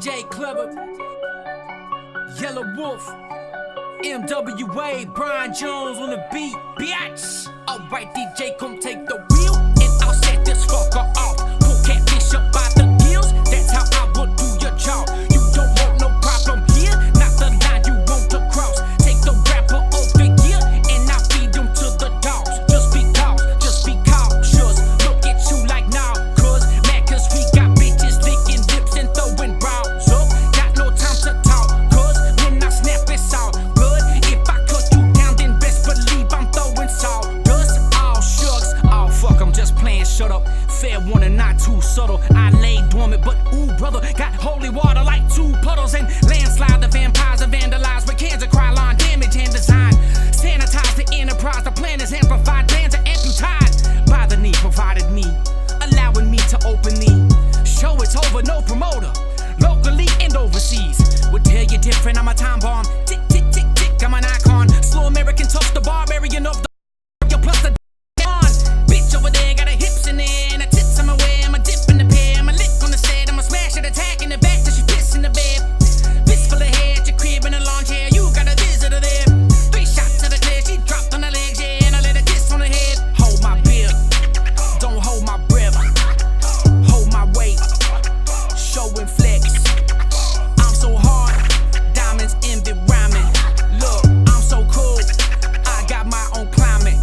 DJ Clever, Yellow Wolf, MWA, Brian Jones on the beat, bitch. Alright, DJ, come take the wheel, and I'll set this fucker off. Pull catfish up by the gills, that's how I will do your job. You don't want no problem here, not the line you want to cross. Take the rapper over here, and I feed them to the dogs. Just be cautious, look at you like now, cuz mad cause we got bitches licking lips and throwing bras up. Got no time to talk, cuz when I snap it's all good. If I cut you down, then best believe I'm throwing salt. I'm just playing, shut up. Fair warning, not too subtle. I lay dormant, but ooh, brother, got holy water like two puddles. And landslide, the vampires are vandalized with cans of Krylon, damage and design. Sanitize the enterprise, the plan is amplified. Plans are amputated by the need provided me, allowing me to openly show it's over, no promoter, locally and overseas. Would tell you different, I'm a time bomb. Tick, tick, tick, tick, I'm an icon. Slow American toast, the barbarian of the plus the over there, got her hips in there, and her tits on my way, I'ma dip in the pair, I'ma lick on the set, I'ma smash at attack in the back till she piss in the bed. Fistful of hair at your crib in a lawn chair, you got a visitor there. 3 shots to the clear, she dropped on her legs, yeah, and I let her kiss on her head. Hold my beer, don't hold my breath, hold my weight, show and flex. I'm so hard, diamonds envy rhyming. Look, I'm so cool, I got my own climate.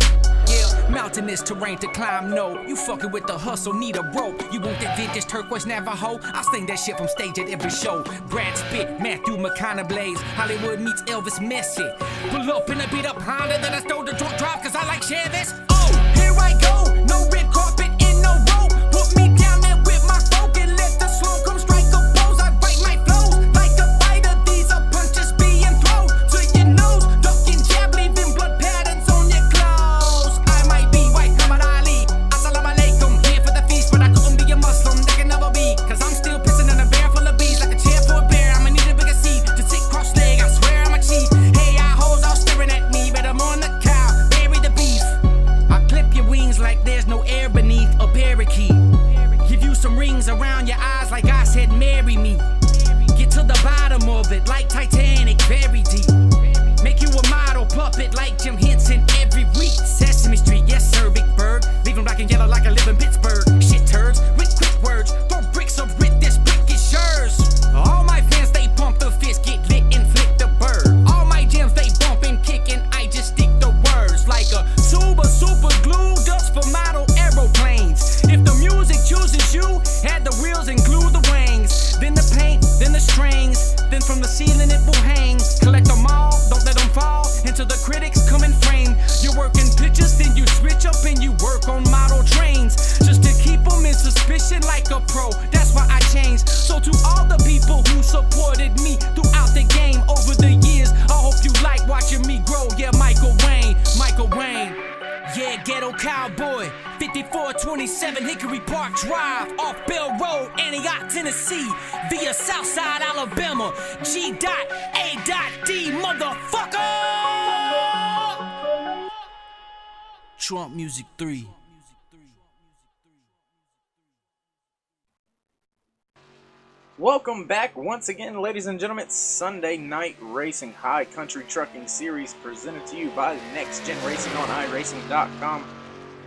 Mountainous terrain to climb, no. You fucking with the hustle, need a rope. You want that vintage turquoise Navajo? I sing that shit from stage at every show. Brad Pitt, Matthew McConaughey, Hollywood meets Elvis Messi. Pull up in a beat up Honda that I stole the drunk drive cause I like Chevys. Oh, here I go, no red carpet and no rope. Put me down there with my folk and let the slow come strike a pose. I write my flows like a fighter, these are punches being thrown to your nose. Ducking jab, leaving blood patterns on your clothes. Cause I'm still pissing in a bear full of bees like a chair for a bear. I'ma need a bigger seat to sit cross leg. I swear I'm a cheat. Hey, I hoes all staring at me, but I'm on the cow. Bury the beef. I clip your wings like there's no air beneath a parakeet. Give you some rings around your eyes like I said, marry me. Get to the bottom of it like Titanic, very deep. Make you a model puppet like Jim Henson every week. Sesame Street, yes sir, big bird. Leave them black and yellow like I live in Pittsburgh. Shit turds with quick words. Throw bricks of writ, this brick is yours. All my fans, they pump the fist, get lit and flick the bird. All my gems, they bump and kick and I just stick the words. Like a super glue, dust for model aeroplanes. If the music chooses you, add the wheels and glue the wings. Then the paint, then the strings, then from the ceiling it will hang. Collect them all, don't let them fall into the critics come and frame. You're working pictures, then you switch up and you work on model trains. Just to keep them in suspicion like a pro, that's why I changed. So to all the people who supported me throughout the game over the years, I hope you like watching me grow. Yeah, Michael Wayne. Yeah, ghetto cowboy, 5427 Hickory Park Drive, off Bell Road, Antioch, Tennessee, via Southside, Alabama, G.A.D, motherfucker! Trump Music 3. Welcome back once again, ladies and gentlemen. It's Sunday Night Racing High Country Trucking Series presented to you by Next Gen Racing on iRacing.com,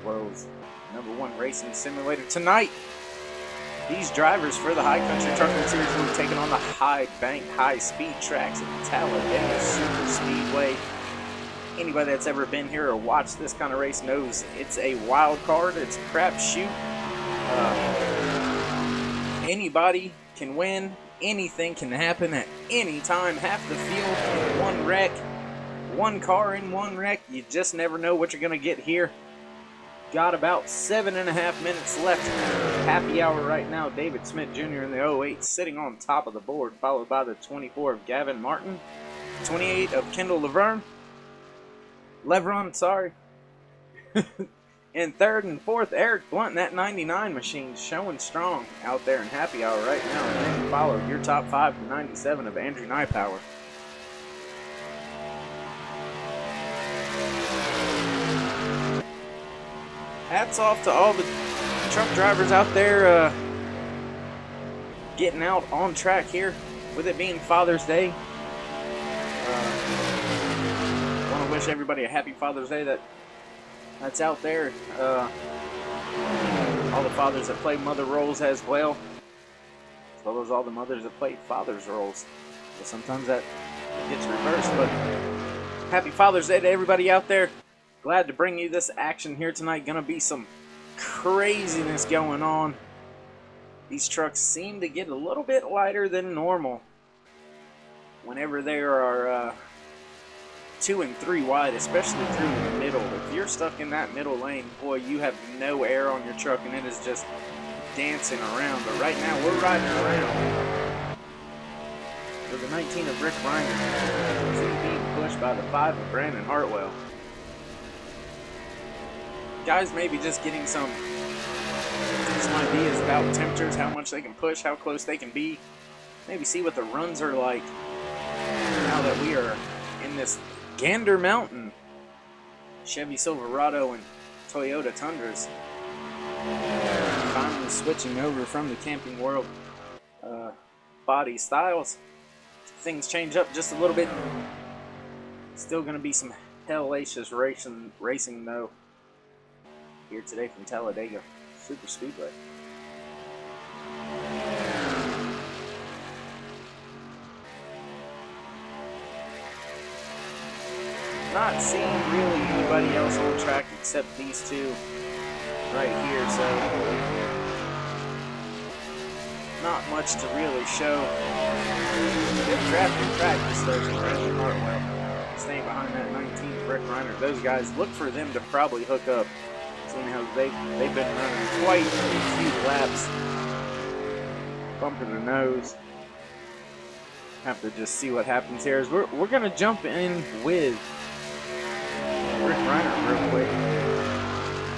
world's #1 racing simulator. Tonight, these drivers for the High Country Trucking Series will be taking on the high bank, high speed tracks at the Talladega Super Speedway. Anybody that's ever been here or watched this kind of race knows it's a wild card. It's a crapshoot. Anybody can win. Anything can happen at any time. Half the field in one wreck. One car in one wreck. You just never know what you're going to get here. Got about 7.5 minutes left. Happy hour right now. David Smith Jr. in the 08 sitting on top of the board, followed by the 24 of Gavin Martin, 28 of Kendall Levron, sorry. In third and fourth, Eric Blunt in that 99 machine, showing strong out there in happy hour right now. And then followed your top 5 to 97 of Andrew Nypower. hats off to all the truck drivers out there getting out on track here, with it being Father's Day. Want to wish everybody a happy Father's Day that's out there. All the fathers that play mother roles as well as all the mothers that play father's roles. But sometimes that gets reversed. But happy Father's Day to everybody out there. Glad to bring you this action here tonight. Gonna be some craziness going on. These trucks seem to get a little bit lighter than normal whenever there are 2 and 3 wide, especially through the middle. If you're stuck in that middle lane, boy, you have no air on your truck and it is just dancing around. But right now we're riding around with the 19 of Rick Reiner. He's being pushed by the 5 of Brandon Hartwell. Guys maybe just getting some ideas about temperatures, how much they can push, how close they can be. Maybe see what the runs are like now that we are in this Gander Mountain. Chevy Silverado and Toyota Tundras finally switching over from the Camping World body styles. Things change up just a little bit. Still going to be some hellacious racing though here today from Talladega Super Speedway. Not seeing really anybody else on track except these two right here, so not much to really show. Good draft in practice though from Brandon Hartwell, staying behind that 19 Rick Reiner. Those guys, look for them to probably hook up, seeing how they've been running quite a few laps, bumping the nose. Have to just see what happens here. As we're gonna jump in with Rick Reiner real quick.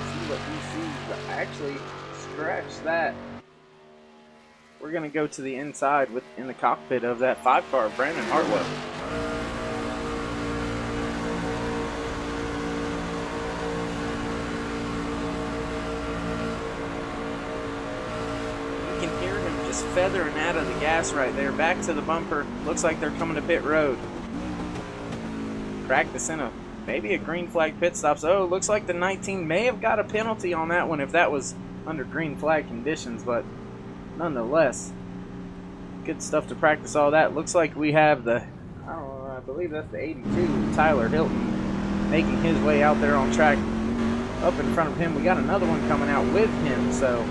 See what he sees. But actually, scratch that. We're gonna go to the inside in the cockpit of that 5 car, Brandon Hartwell. You can hear him just feathering out of the gas right there. Back to the bumper. Looks like they're coming to pit road. Practicing maybe a green flag pit stop. So looks like the 19 may have got a penalty on that one if that was under green flag conditions, but nonetheless, good stuff to practice all that. Looks like we have I believe that's the 82, Tyler Hilton, making his way out there on track. Up in front of him, we got another one coming out with him, so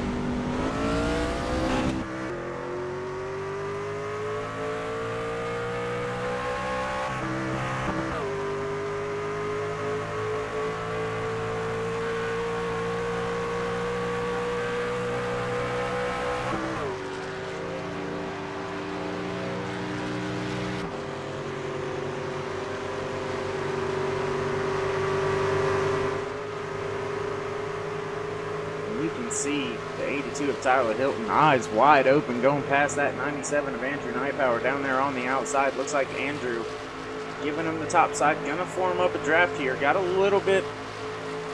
see the 82 of Tyler Hilton, eyes wide open, going past that 97 of Andrew Nypower down there on the outside. Looks like Andrew giving him the top side, gonna form up a draft here. Got a little bit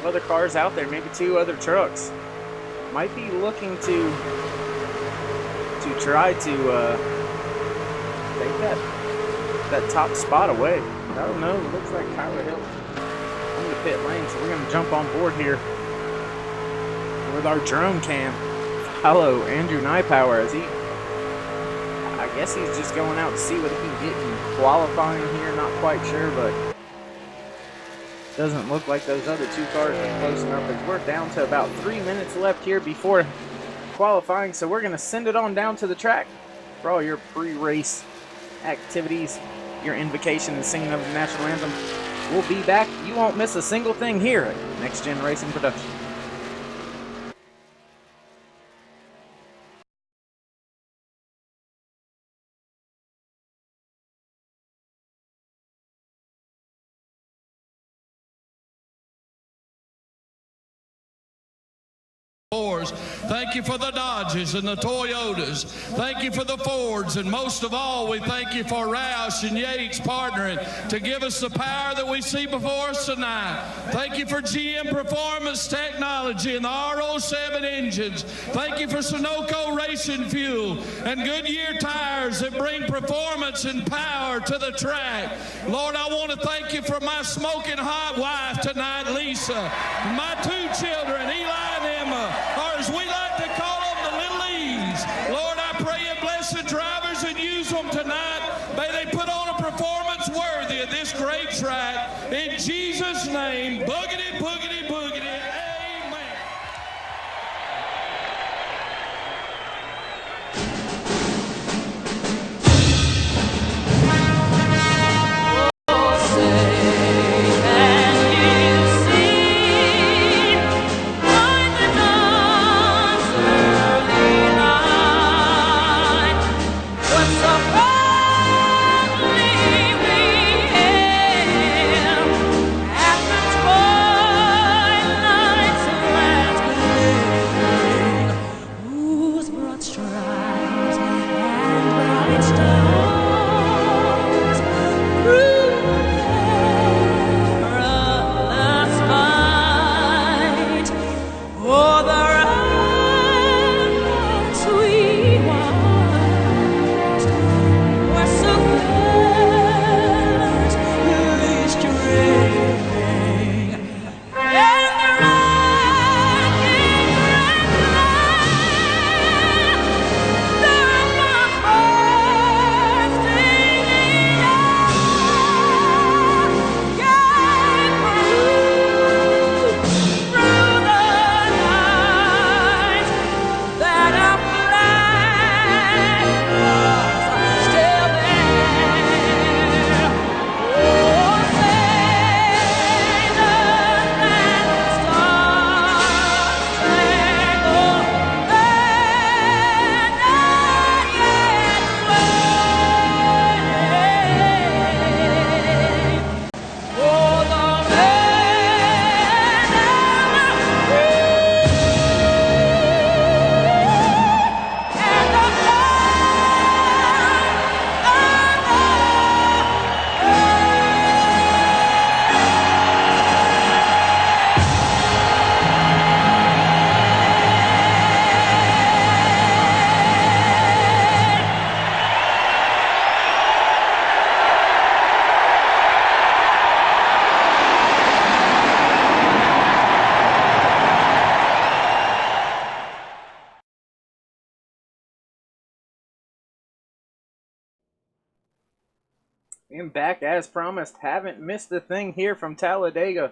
of other cars out there, maybe 2 other trucks. Might be looking to try to take that top spot away. I don't know, looks like Tyler Hilton on the pit lane, so we're gonna jump on board here with our drone cam. Follow Andrew Nypower as I guess he's just going out to see what he can get in qualifying here. Not quite sure, but doesn't look like those other 2 cars are close enough, as we're down to about 3 minutes left here before qualifying. So we're going to send it on down to the track for all your pre-race activities, your invocation and singing of the national anthem. We'll be back. You won't miss a single thing here at Next Gen Racing Production. Thank you for the Dodges and the Toyotas. Thank you for the Fords. And most of all, we thank you for Roush and Yates partnering to give us the power that we see before us tonight. Thank you for GM Performance Technology and the R07 engines. Thank you for Sunoco Racing Fuel and Goodyear tires that bring performance and power to the track. Lord, I want to thank you for my smoking hot wife tonight, Lisa. My two children, Eli and Emma, or as we like to call them, the Little E's. Lord, I pray you bless the drivers and use them tonight. May they put on a performance worthy of this great track. In Jesus' name, boogity, boogity, boogity, amen. And back as promised. Haven't missed a thing here from Talladega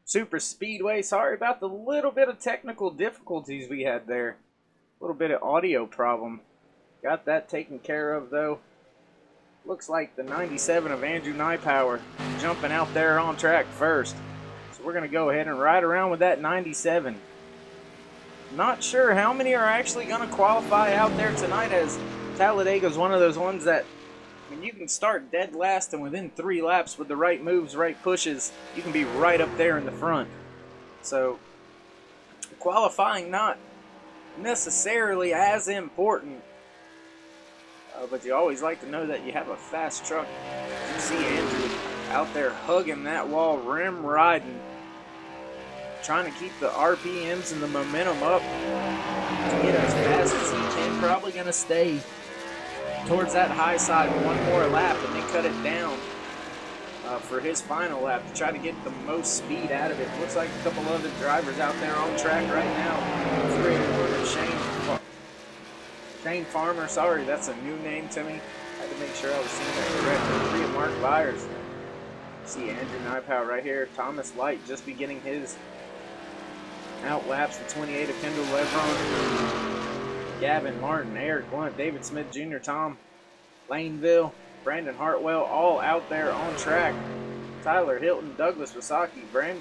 Super Speedway. Sorry about the little bit of technical difficulties we had there. A little bit of audio problem. Got that taken care of though. Looks like the 97 of Andrew Nypower jumping out there on track first. So we're going to go ahead and ride around with that 97. Not sure how many are actually going to qualify out there tonight, as Talladega is one of those ones that when you can start dead last and within 3 laps with the right moves, right pushes, you can be right up there in the front. So qualifying not necessarily as important, but you always like to know that you have a fast truck. You see Andrew out there hugging that wall, rim riding, trying to keep the RPMs and the momentum up to get as fast as he can. Probably going to stay towards that high side one more lap and then cut it down for his final lap to try to get the most speed out of it. Looks like a couple other drivers out there on track right now. 3 Shane Farmer, sorry, that's a new name to me. I had to make sure I was saying that correctly. 3 of Mark Byers. See Andrew Nypower right here. Thomas Light just beginning his outlaps. The 28 of Kendall Lebron. Gavin Martin, Eric Blunt, David Smith Jr., Tom Laneville, Brandon Hartwell, all out there on track. Tyler Hilton, Douglas Wasaki, Brian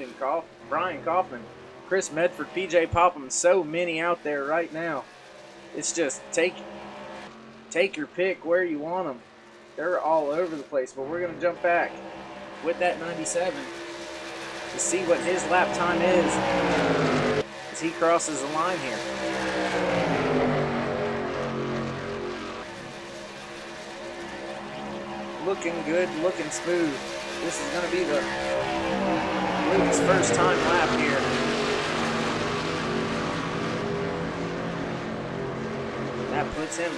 Kaufman, Chris Medford, PJ Popham, so many out there right now. It's just take your pick where you want them. They're all over the place, but we're going to jump back with that 97 to see what his lap time is. as he crosses the line here. Looking good, looking smooth. This is going to be Luke's first time lap here. That puts him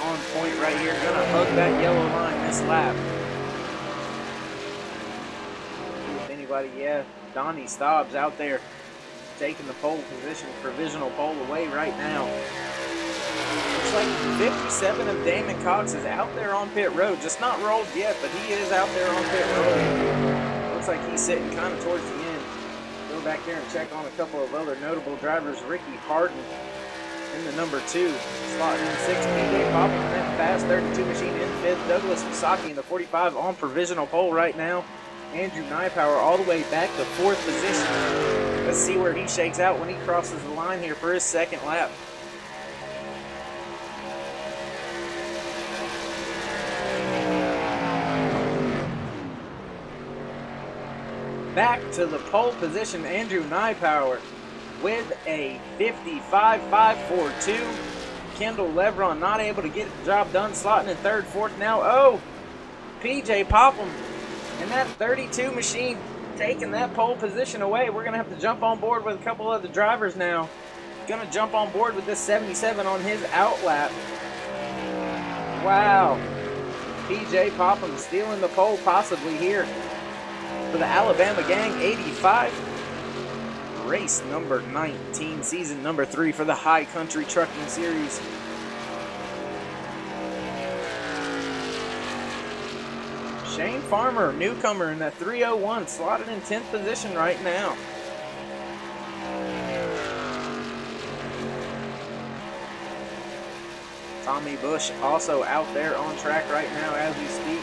on point right here. Going to hug that yellow line this lap. See if anybody, yeah, Donnie Staub's out there taking the pole position, provisional pole away right now. Looks like 57 of Damon Cox is out there on pit road. Just not rolled yet, but he is out there on pit road. Looks like he's sitting kind of towards the end. Go back there and check on a couple of other notable drivers. Ricky Harden in the number 2. Slotting in 6th. PJ Poppin in that fast 32 machine in 5th. Douglas Misaki in the 45 on provisional pole right now. Andrew Nypower all the way back to 4th position. Let's see where he shakes out when he crosses the line here for his second lap. Back to the pole position, Andrew Nypower with a 55.542. Kendall Levron not able to get the job done, slotting in 3rd, 4th now. Oh, PJ Popham and that 32 machine taking that pole position away. We're going to have to jump on board with a couple other drivers now. Going to jump on board with this 77 on his out lap. Wow. PJ Popham stealing the pole possibly here for the Alabama Gang 85. Race number 19, season number 3 for the High Country Trucking Series. Shane Farmer, newcomer in that 301, slotted in 10th position right now. Tommy Bush also out there on track right now as we speak.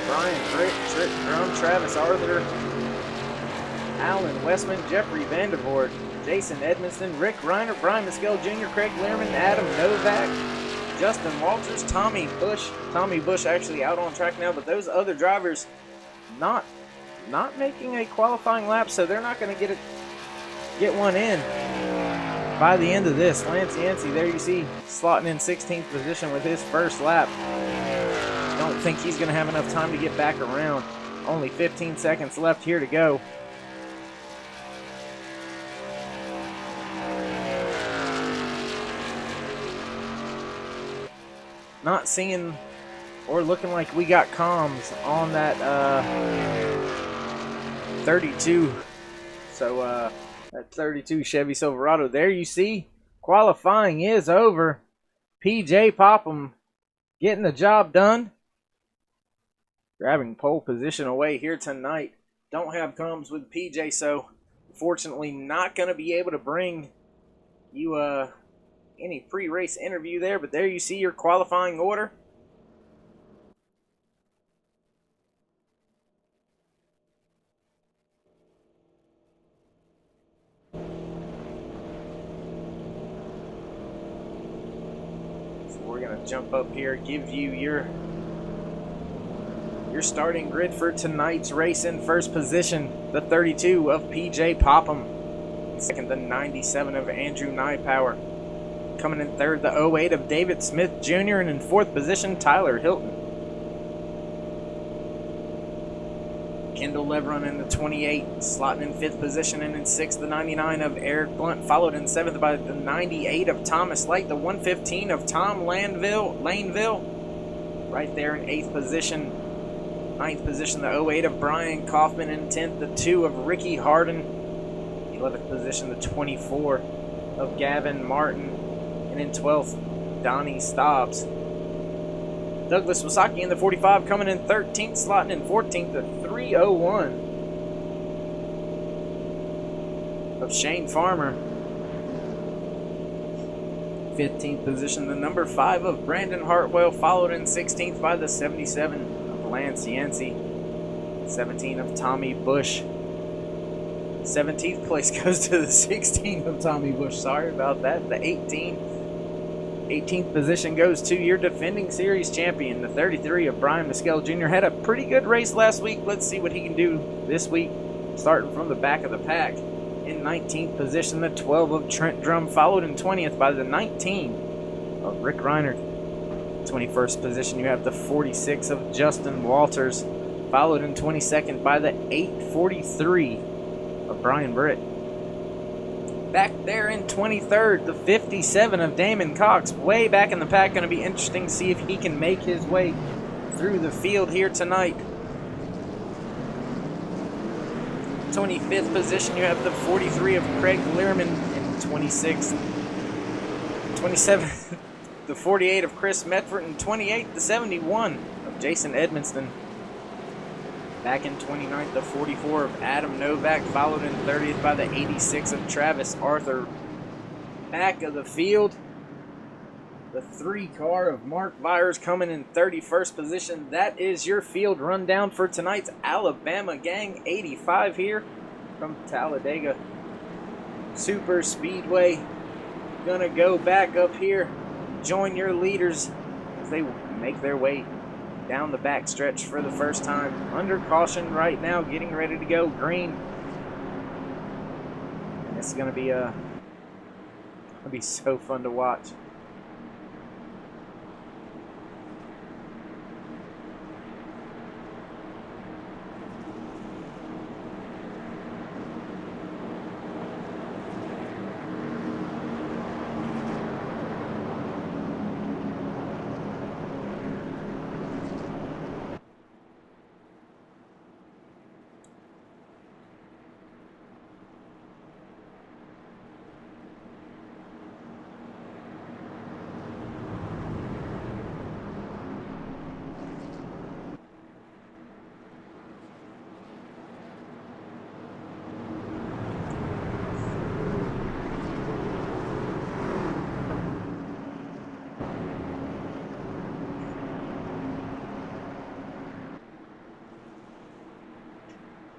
Brian Britt, Trick Drum, Travis Arthur, Alan Westman, Jeffrey Vandervoort, Jason Edmondson, Rick Reiner, Brian Mescal Jr., Craig Learman, Adam Novak, Justin Walters, Tommy Bush. Tommy Bush actually out on track now, but those other drivers not making a qualifying lap, so they're not going to get one in by the end of this. Lance Yancey, there you see, slotting in 16th position with his first lap. Don't think he's going to have enough time to get back around. Only 15 seconds left here to go. Not seeing or looking like we got comms on that 32. So that 32 Chevy Silverado. There you see, qualifying is over. PJ Popham getting the job done. Grabbing pole position away here tonight. Don't have comms with PJ, so unfortunately not going to be able to bring you any pre-race interview there, but there you see your qualifying order. So we're going to jump up here, give you your starting grid for tonight's race. In first position, the 32 of PJ Popham. Second, the 97 of Andrew Nypower. Coming in third, the 08 of David Smith Jr. And in fourth position, Tyler Hilton. Kendall Levron in the 28, slotting in fifth position. And in sixth, the 99 of Eric Blunt, followed in seventh by the 98 of Thomas Light, the 115 of Tom Laneville. Right there in eighth position. Ninth position, the 08 of Brian Kaufman. In 10th, the 2 of Ricky Harden. 11th position, the 24 of Gavin Martin. And in 12th, Donnie Staubs. Douglas Wasaki in the 45, coming in 13th, slotting in 14th, the 301 of Shane Farmer. 15th position, the number 5 of Brandon Hartwell, followed in 16th by the 77 of Lance Yancey. 17 of Tommy Bush. 17th place goes to the 16 of Tommy Bush. Sorry about that. The 18th position goes to your defending series champion, the 33 of Brian Mescal Jr. Had a pretty good race last week. Let's see what he can do this week, starting from the back of the pack. In 19th position, the 12 of Trent Drum, followed in 20th by the 19 of Rick Reiner. 21st position, you have the 46 of Justin Walters, followed in 22nd by the 843 of Brian Britt. Back there in 23rd, the 57 of Damon Cox, way back in the pack. Going to be interesting to see if he can make his way through the field here tonight. 25th position, you have the 43 of Craig Learman. In 26th, 27th, the 48 of Chris Medford. And 28th, the 71 of Jason Edmonston. Back in 29th, the 44 of Adam Novak, followed in 30th by the 86 of Travis Arthur. Back of the field, the 3 car of Mark Byers coming in 31st position. That is your field rundown for tonight's Alabama Gang 85 here from Talladega Super Speedway. Gonna go back up here, join your leaders as they make their way down the back stretch for the first time. Under caution right now, getting ready to go green. And it's gonna be so fun to watch.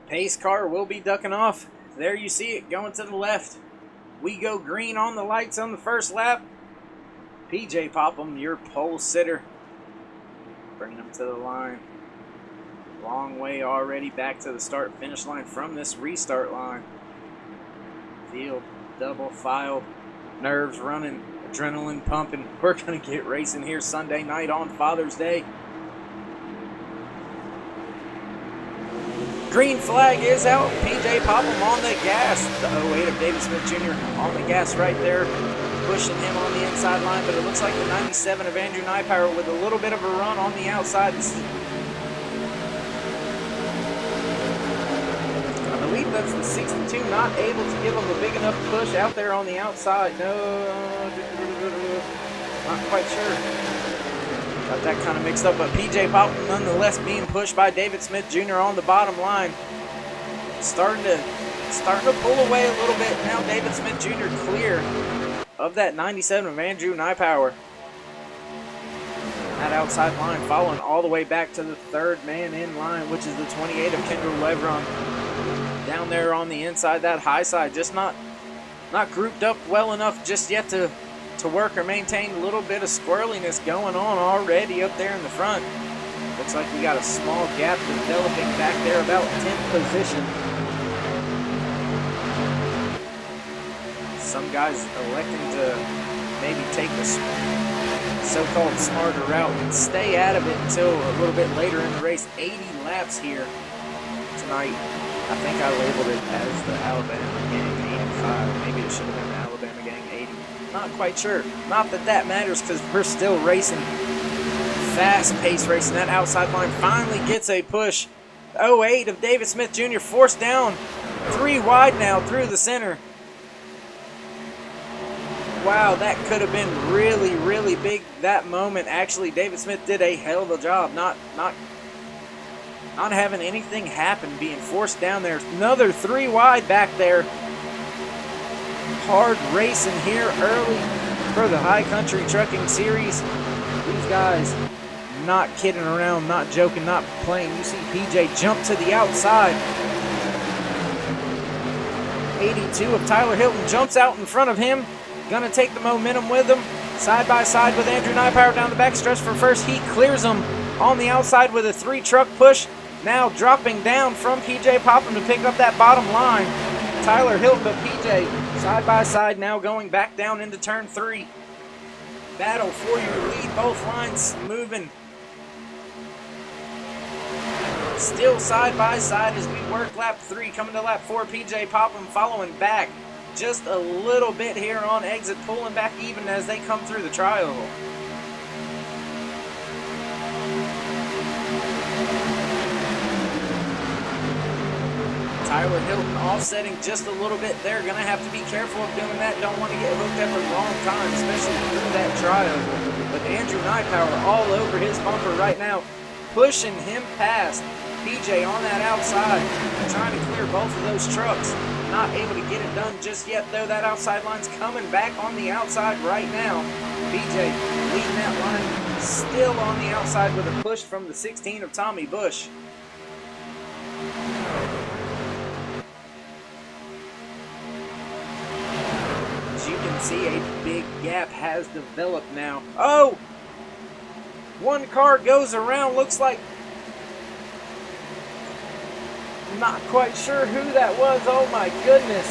Pace car will be ducking off. There you see it going to the left. We go green on the lights on the first lap. PJ Popham, your pole sitter, bringing them to the line. Long way already back to the start finish line from this restart line. Field double file, nerves running, adrenaline pumping. We're going to get racing here Sunday night on Father's Day. Green flag is out. PJ Popham on the gas. The 08 of David Smith Jr. on the gas right there, pushing him on the inside line. But it looks like the 97 of Andrew Nypower with a little bit of a run on the outside. I believe that's the 62, not able to give him a big enough push out there on the outside. No, not quite sure. Got that kind of mixed up, but PJ Popham nonetheless being pushed by David Smith Jr. on the bottom line. Starting to pull away a little bit. Now David Smith Jr. clear of that 97 of Andrew Nypower. That outside line following all the way back to the third man in line, which is the 28 of Kendall Levron. Down there on the inside, that high side, just not grouped up well enough just yet to work or maintain. A little bit of squirreliness going on already up there in the front. Looks like we got a small gap developing back there, about 10th position. Some guys electing to maybe take the so-called smarter route and stay out of it until a little bit later in the race. 80 laps here tonight. I think I labeled it as the Alabama Gang 85. Maybe it should have been the Alabama Gang 80. Not quite sure. Not that that matters, because we're still racing. Fast-paced racing. That outside line finally gets a push. 08 of David Smith Jr. forced down. 3 wide now through the center. Wow, that could have been really, really big that moment. Actually, David Smith did a hell of a job not having anything happen, being forced down there. Another 3 wide back there. Hard racing here early for the High Country Trucking Series. These guys not kidding around, not joking, not playing. You see PJ jump to the outside. 82 of Tyler Hilton jumps out in front of him. Gonna take the momentum with him. Side by side with Andrew Nypower down the back stretch for first. He clears him on the outside with a 3-truck push. Now dropping down from PJ Popham to pick up that bottom line. Tyler Hilton, but PJ side by side now going back down into turn 3. Battle for your lead, both lines moving. Still side by side as we work lap 3, coming to lap 4. PJ Popham following back just a little bit here on exit, pulling back even as they come through the tri-oval. Tyler Hilton offsetting just a little bit there. Going to have to be careful of doing that. Don't want to get hooked up at the wrong time, especially through that tri-oval. But Andrew Nypower all over his bumper right now, pushing him past. PJ on that outside, trying to clear both of those trucks. Not able to get it done just yet, though. That outside line's coming back on the outside right now. PJ leading that line still on the outside with a push from the 16 of Tommy Bush. As you can see, a big gap has developed now. Oh! One car goes around, looks like, not quite sure who that was. Oh my goodness.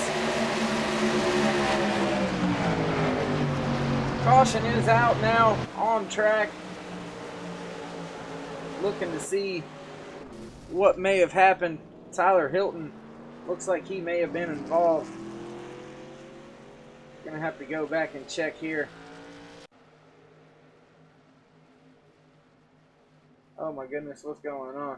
Caution is out now on track. Looking to see what may have happened. Tyler Hilton looks like he may have been involved. Gonna have to go back and check here. Oh my goodness, what's going on?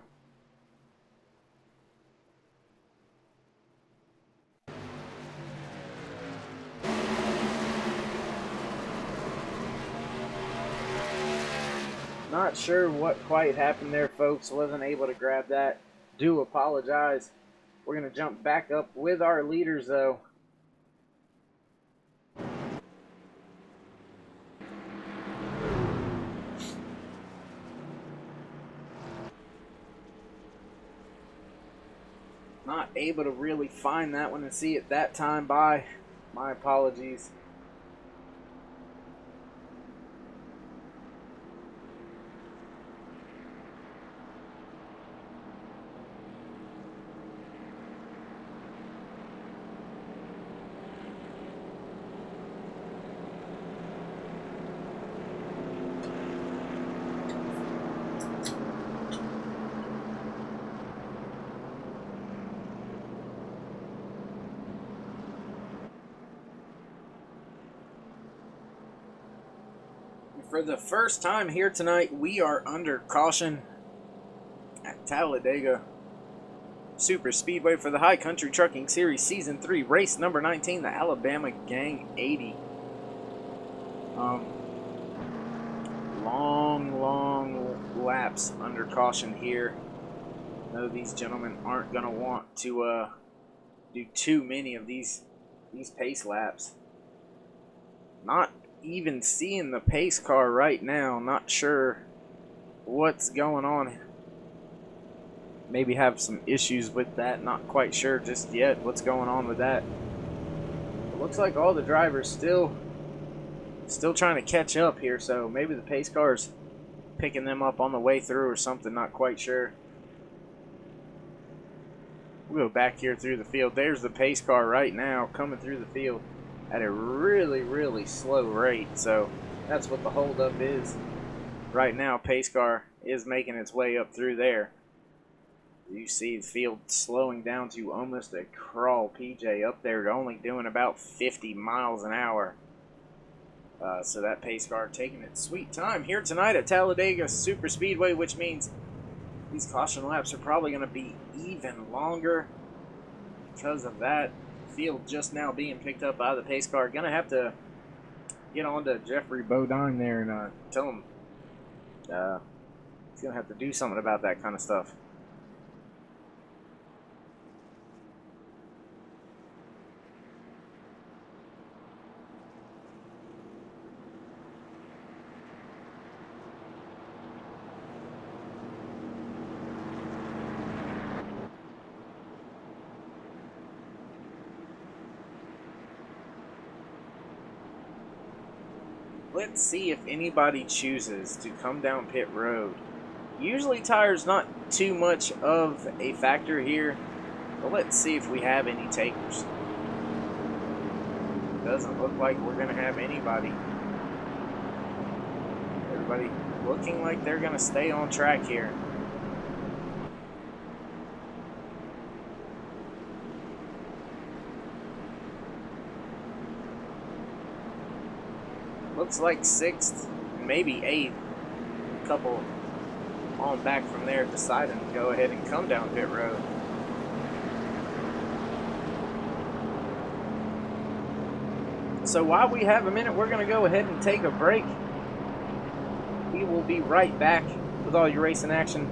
Not sure what quite happened there, folks. Wasn't able to grab that. Do apologize. We're going to jump back up with our leaders, though. Not able to really find that one and see it that time by. My apologies. For the first time here tonight, we are under caution at Talladega Super Speedway for the High Country Trucking Series Season 3, race number 19, the Alabama Gang 80. Long laps under caution here. No, these gentlemen aren't going to want to do too many of these pace laps. Not even seeing the pace car right now. Not sure what's going on. Maybe have some issues with that. Not quite sure just yet what's going on with that. It looks like all the drivers still trying to catch up here, so maybe the pace car's picking them up on the way through or something. Not quite sure. We'll go back here through the field. There's the pace car right now coming through the field at a really slow rate. So that's what the holdup is right now. Pace car is making its way up through there. You see the field slowing down to almost a crawl. PJ up there only doing about 50 miles an hour. So that pace car taking its sweet time here tonight at Talladega Super Speedway, which means these caution laps are probably going to be even longer because of that. Field just now being picked up by the pace car. Gonna have to get on to Jeffrey Bodine there and tell him he's gonna have to do something about that kind of stuff. Let's see if anybody chooses to come down pit road. Usually tire's not too much of a factor here, but let's see if we have any takers. Doesn't look like we're going to have anybody. Everybody looking like they're going to stay on track here. Looks like 6th, maybe 8th. A couple on back from there deciding to go ahead and come down pit road. So while we have a minute, we're going to go ahead and take a break. We will be right back with all your racing action.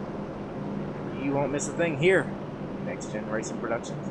You won't miss a thing here. Next Gen Racing Productions.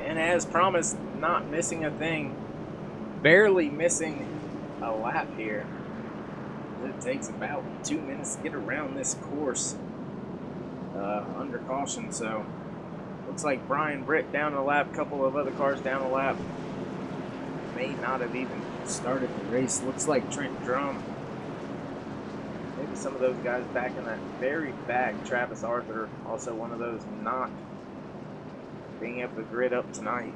And as promised, not missing a thing. Barely missing a lap here. It takes about 2 minutes to get around this course under caution. So looks like Brian Britt down a lap, couple of other cars down a lap. May not have even started the race. Looks like Trent Drum. Maybe some of those guys back in that very back. Travis Arthur, also one of those not being able to grid up tonight.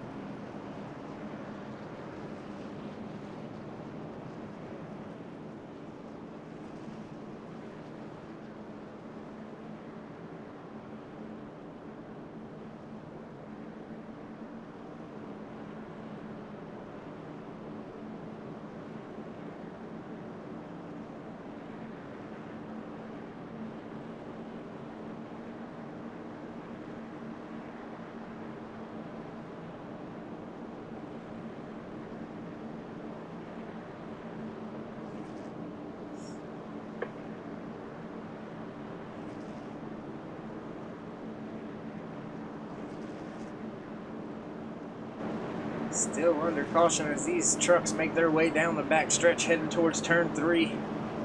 Still under caution as these trucks make their way down the back stretch heading towards turn 3.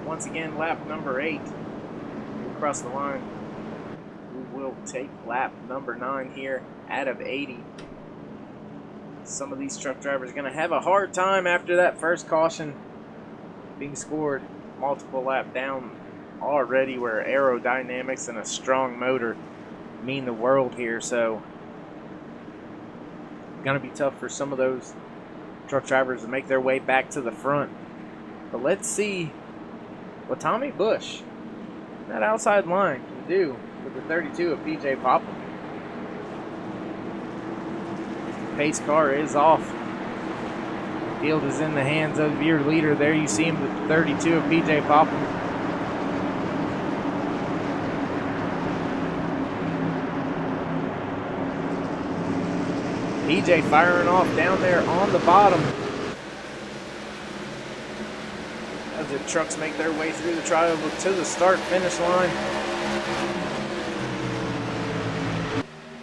Once again, lap number 8. Across the line. We will take lap number 9 here out of 80. Some of these truck drivers are going to have a hard time after that first caution being scored multiple lap down already, where aerodynamics and a strong motor mean the world here. So going to be tough for some of those truck drivers to make their way back to the front. But let's see what Tommy Bush, that outside line, can do with the 32 of PJ Popham. Pace car is off. Field is in the hands of your leader. There you see him, the 32 of PJ Popham. PJ firing off down there on the bottom as the trucks make their way through the trioval to the start-finish line.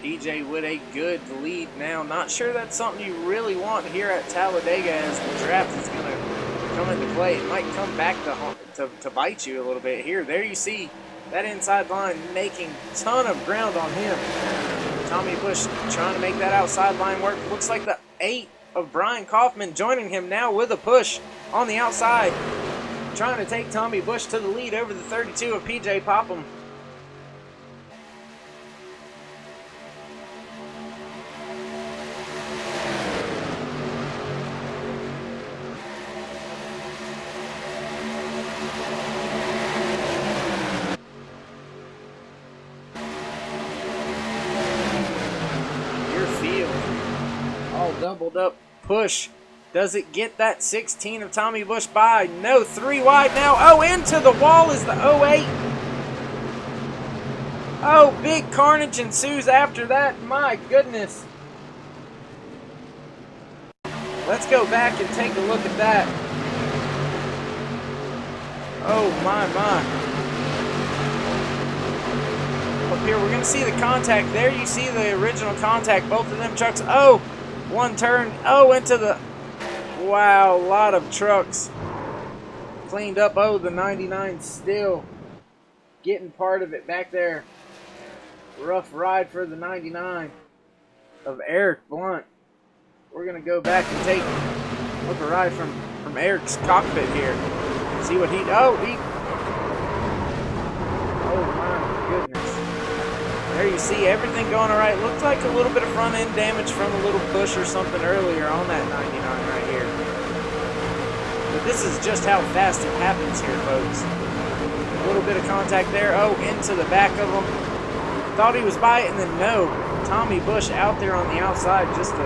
PJ with a good lead now. Not sure that's something you really want here at Talladega as the draft is going to come into play. It might come back to bite you a little bit here. There you see that inside line making a ton of ground on him. Tommy Bush trying to make that outside line work. Looks like the 8 of Brian Kaufman joining him now with a push on the outside. Trying to take Tommy Bush to the lead over the 32 of PJ Popham. Doubled up push. Does it get that 16 of Tommy Bush by? No, 3 wide now. Oh, into the wall is the 08. Oh, big carnage ensues after that. My goodness. Let's go back and take a look at that. Oh, my. Up here, we're going to see the contact. There you see the original contact. Both of them trucks. Oh, one turn. Oh, into the... Wow, a lot of trucks cleaned up. Oh, the 99 still getting part of it back there. Rough ride for the 99 of Eric Blunt. We're going to go back and take a look a ride from Eric's cockpit here. See what he... Oh, my goodness. There you see everything going all right. Looks like a little bit of front end damage from a little push or something earlier on that 99 right here. But this is just how fast it happens here, folks. A little bit of contact there. Oh, into the back of him. Thought he was by it, and then no. Tommy Bush out there on the outside just to...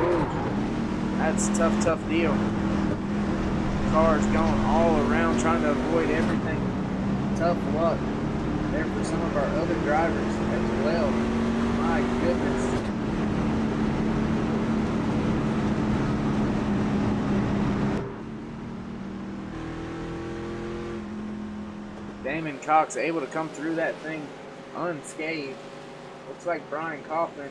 Ooh, that's a tough deal. Cars going all around trying to avoid everything. Tough luck there for some of our other drivers as well. My goodness. Damon Cox able to come through that thing unscathed. Looks like Brian Kaufman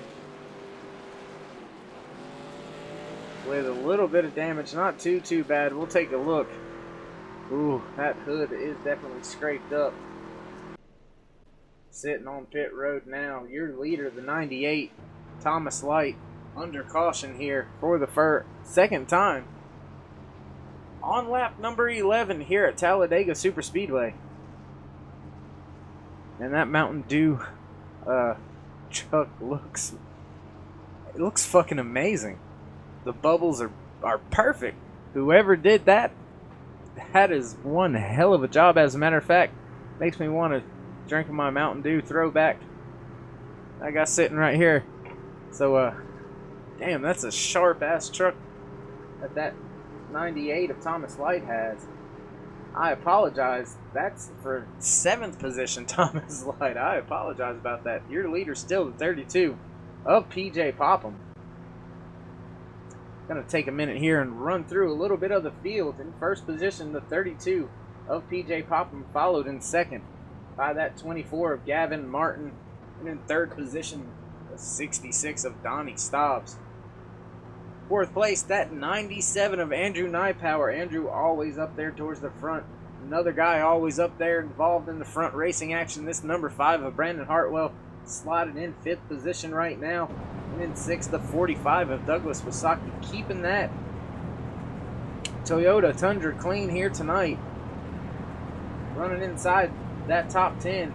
with a little bit of damage. Not too bad. We'll take a look. Ooh, that hood is definitely scraped up. Sitting on pit road now. Your leader, the 98, Thomas Light, under caution here for the second time on lap number 11 here at Talladega Superspeedway. And that Mountain Dew truck looks fucking amazing. The bubbles are perfect. Whoever did that is one hell of a job. As a matter of fact, makes me want to drink my Mountain Dew throwback I got sitting right here. So damn, that's a sharp ass truck that 98 of Thomas Light has. I apologize. That's for 7th position, Thomas Light. I apologize about that. Your leader's still the 32 of PJ Popham. Gonna take a minute here and run through a little bit of the field. In first position, the 32 of PJ Popham, followed in second by that 24 of Gavin Martin, and in third position, the 66 of Donnie Stobbs. Fourth place, that 97 of Andrew Nypower. Andrew always up there towards the front. Another guy always up there involved in the front racing action. This number 5 of Brandon Hartwell slotted in 5th position right now. And in 6th, the 45 of Douglas Wasaki, keeping that Toyota Tundra clean here tonight. Running inside that top 10.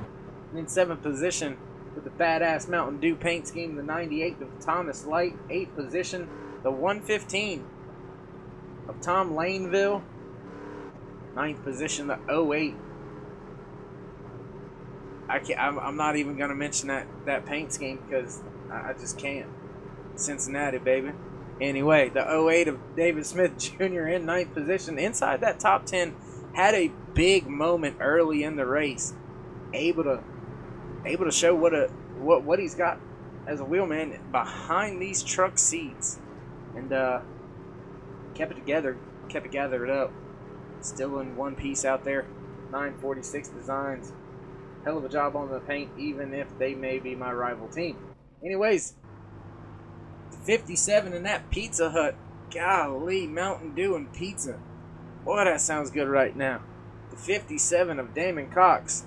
And in 7th position with the badass Mountain Dew paint scheme, the 98 of Thomas Light. 8th position, the 115 of Tom Laneville. 9th position, the 08. I'm not even going to mention that paint scheme because I just can't. Cincinnati, baby. Anyway, the 08 of David Smith Jr. in 9th position, inside that top 10, had a big moment early in the race, able to show what he's got as a wheelman behind these truck seats, and kept it together, kept it gathered up. Still in one piece out there. 946 Designs, hell of a job on the paint, even if they may be my rival team. Anyways, 57 in that Pizza Hut. Golly, Mountain Dew and pizza. Boy, that sounds good right now. The 57 of Damon Cox.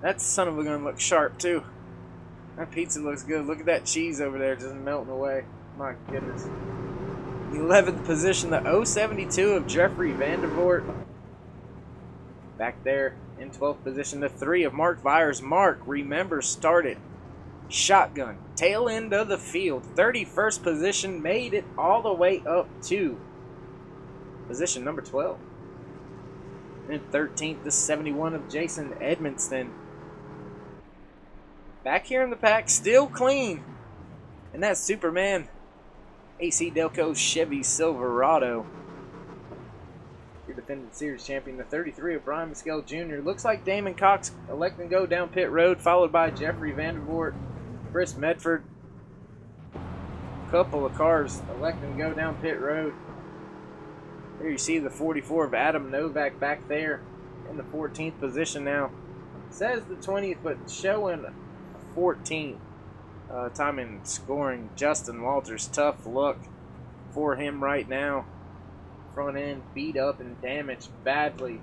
That son of a gun looks sharp too. That pizza looks good. Look at that cheese over there just melting away. My goodness. The 11th position, the 072 of Jeffrey Vandervoort. Back there in 12th position, the 3 of Mark Vyers. Mark, remember, started shotgun, tail end of the field. 31st position, made it all the way up to position number 12. And 13th, the 71 of Jason Edmonston. Back here in the pack, still clean. And that's Superman, AC Delco Chevy Silverado. Your defending series champion, the 33 of Brian Mescal Jr. Looks like Damon Cox electing to go down pit road, followed by Jeffrey Vandervoort, Chris Medford. Couple of cars electing to go down pit road. There you see the 44 of Adam Novak back there in the 14th position now. Says the 20th, but showing 14th. Time in scoring, Justin Walters. Tough luck for him right now. Front end beat up and damaged badly.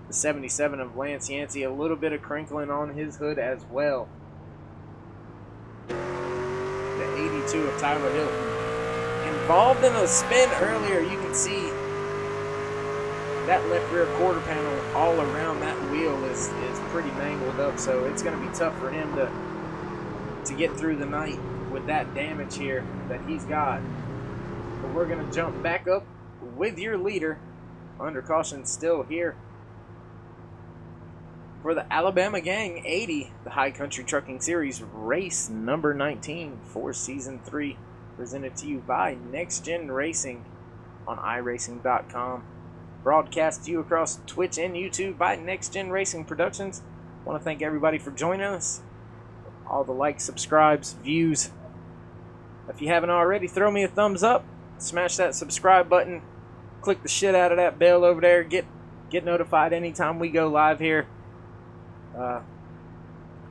The 77 of Lance Yancey, a little bit of crinkling on his hood as well. The 82 of Tyler Hilton. Involved in a spin earlier, you can see that left rear quarter panel all around that wheel is pretty mangled up, so it's going to be tough for him to get through the night with that damage here that he's got. But we're going to jump back up with your leader, under caution still here, for the Alabama Gang 80, the High Country Trucking Series, race number 19 for Season 3, presented to you by Next Gen Racing on iRacing.com. Broadcast to you across Twitch and YouTube by Next Gen Racing Productions. I want to thank everybody for joining us. All the likes, subscribes, views. If you haven't already, throw me a thumbs up. Smash that subscribe button. Click the shit out of that bell over there. Get notified anytime we go live here.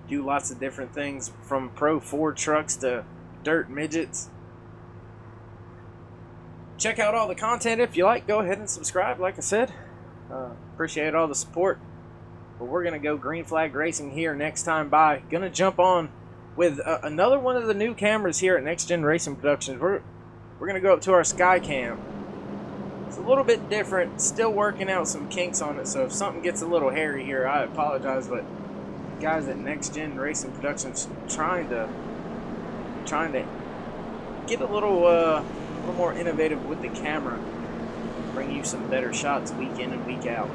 Do lots of different things, from Pro Ford trucks to dirt midgets. Check out all the content if you like. Go ahead and subscribe, like I said. Appreciate all the support. But we're going to go green flag racing here next time by. Going to jump on with another one of the new cameras here at Next Gen Racing Productions. We're going to go up to our Skycam. It's a little bit different. Still working out some kinks on it, so if something gets a little hairy here, I apologize. But guys at Next Gen Racing Productions trying to get a little more innovative with the camera, bring you some better shots week in and week out.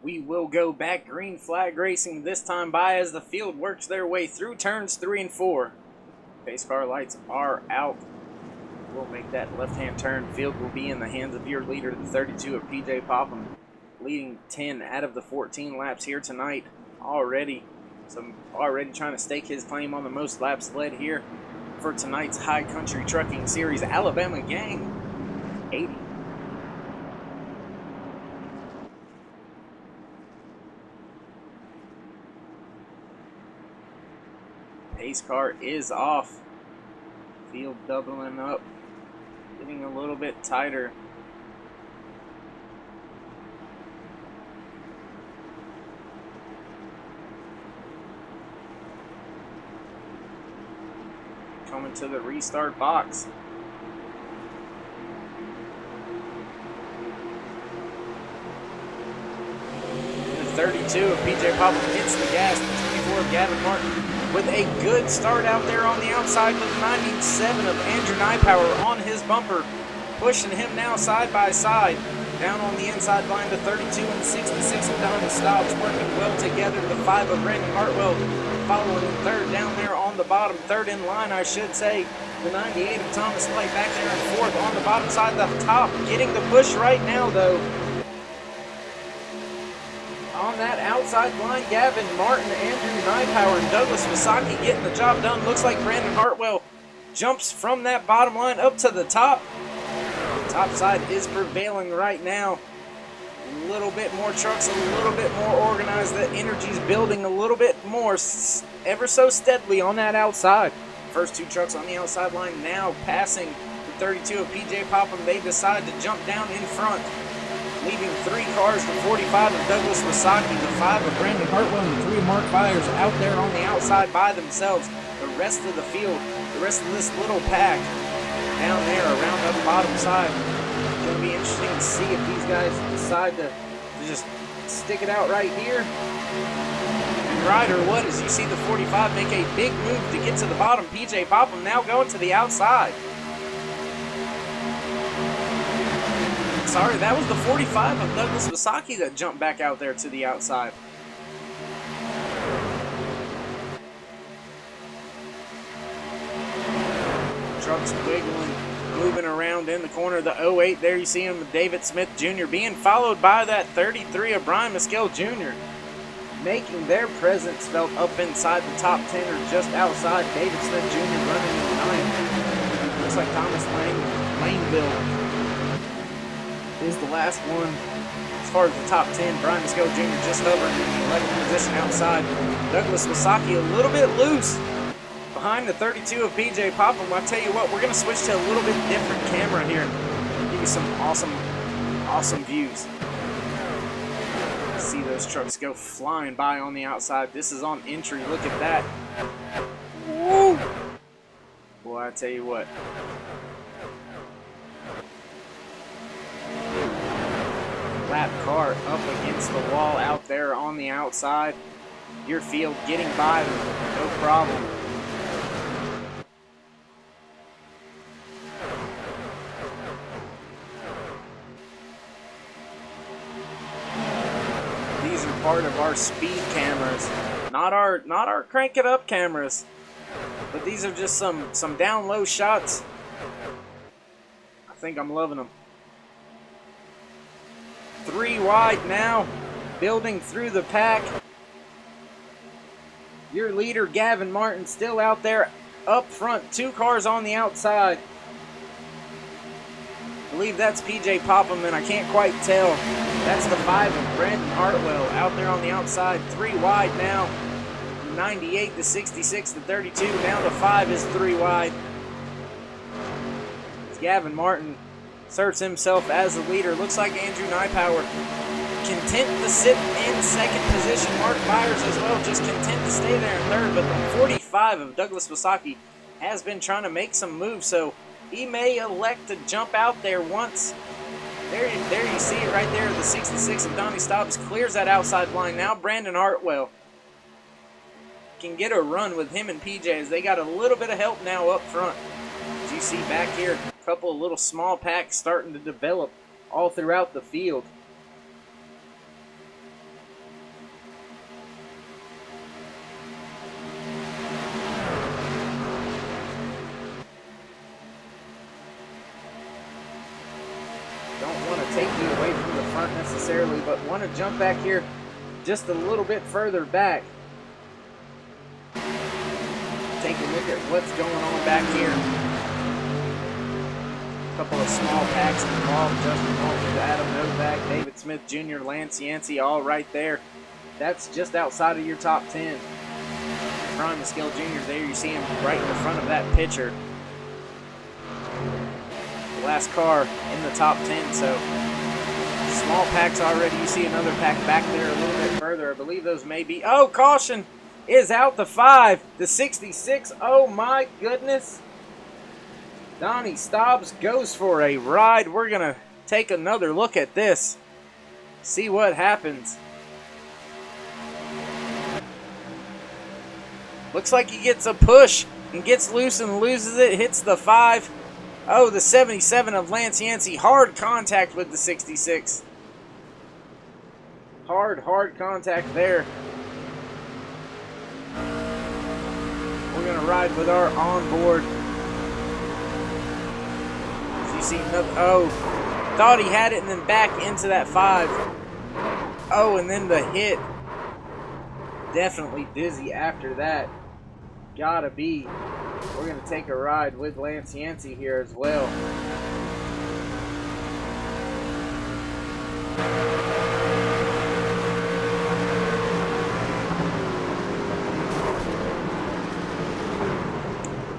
we will go back green flag racing this time by as the field works their way through turns 3 and 4. Pace car lights are out. We'll make that left-hand turn. Field will be in the hands of your leader, the 32 of P.J. Popham, leading 10 out of the 14 laps here tonight already. So already trying to stake his claim on the most laps led here for tonight's High Country Trucking Series. Alabama Gang, 80. Pace car is off. Field doubling up, getting a little bit tighter. Coming to the restart box. The 32 of P.J. Popham hits the gas. The 24 of Gavin Martin with a good start out there on the outside with the 97 of Andrew Nypower on his bumper, pushing him now side by side. Down on the inside line, the 32 and 66 of Donnie Stobbs working well together. The 5 of Brandon Hartwell following in third down there on the bottom, third in line, I should say. The 98 of Thomas Light back there in fourth on the bottom side, the top getting the push right now, though. On that outside line, Gavin Martin, Andrew Nypower, and Douglas Wasaki getting the job done. Looks like Brandon Hartwell jumps from that bottom line up to the top. The top side is prevailing right now. A little bit more trucks, a little bit more organized. The energy's building a little bit more, ever so steadily on that outside. First two trucks on the outside line now passing the 32 of P.J. Popham. They decide to jump down in front, leaving 3 cars, the 45 of Douglas Wasaki, the 5 of Brandon Hartwell, and the 3 of Mark Byers out there on the outside by themselves. The rest of the field, the rest of this little pack down there around the bottom side. It's going to be interesting to see if these guys decide to just stick it out right here and ride or what, as you see the 45 make a big move to get to the bottom. P.J. Popham now going to the outside. Sorry, that was the 45 of Douglas Wasaki that jumped back out there to the outside. Trucks wiggling, moving around in the corner. The 08, there you see him, David Smith Jr. being followed by that 33 of Brian Mescal Jr. making their presence felt up inside the top 10 or just outside. David Smith Jr. running in 9th. Looks like Thomas Laneville is the last one. As far as the top 10, Brian Mescal Jr. just hovering in the 11th position outside. Douglas Wasaki a little bit loose behind the 32 of P.J. Popham. I'll tell you what, we're going to switch to a little bit different camera here. Give you some awesome views. See those trucks go flying by on the outside. This is on entry. Look at that. Woo! Boy, I tell you what. Lap car up against the wall out there on the outside. Your field getting by them, no problem. These are part of our speed cameras, not our crank it up cameras, but these are just some down low shots. I think I'm loving them. 3 wide now, building through the pack. Your leader, Gavin Martin, still out there up front. 2 cars on the outside. I believe that's P.J. Popham, and I can't quite tell. That's the 5 of Brandon Hartwell out there on the outside. 3 wide now. 98 to 66 to 32. Now the 5 is 3 wide. It's Gavin Martin asserts himself as the leader. Looks like Andrew Nypower content to sit in second position. Mark Byers as well, just content to stay there in third. But the 45 of Douglas Wasaki has been trying to make some moves, so he may elect to jump out there once. There you see it right there. The 66 of Donnie Stobbs clears that outside line. Now Brandon Hartwell can get a run with him and PJ as they got a little bit of help now up front. As you see back here, a couple of little small packs starting to develop all throughout the field. Don't want to take you away from the front necessarily, but want to jump back here just a little bit further back. Take a look at what's going on back here. A couple of small packs involved. Justin Walters, Adam Novak, David Smith Jr., Lance Yancey, all right there. That's just outside of your top 10. Ron Skill Jr. there, you see him right in the front of that picture. The last car in the top 10, so small packs already. You see another pack back there a little bit further. I believe those may be. Oh, caution is out the 5, the 66. Oh my goodness. Donnie Stobbs goes for a ride. We're going to take another look at this. See what happens. Looks like he gets a push and gets loose and loses it. Hits the 5. Oh, the 77 of Lance Yancey. Hard contact with the 66. Hard contact there. We're going to ride with our onboard. So you see another, oh, thought he had it and then back into that 5. Oh, and then the hit. Definitely dizzy after that. Gotta be. We're going to take a ride with Lance Yancey here as well.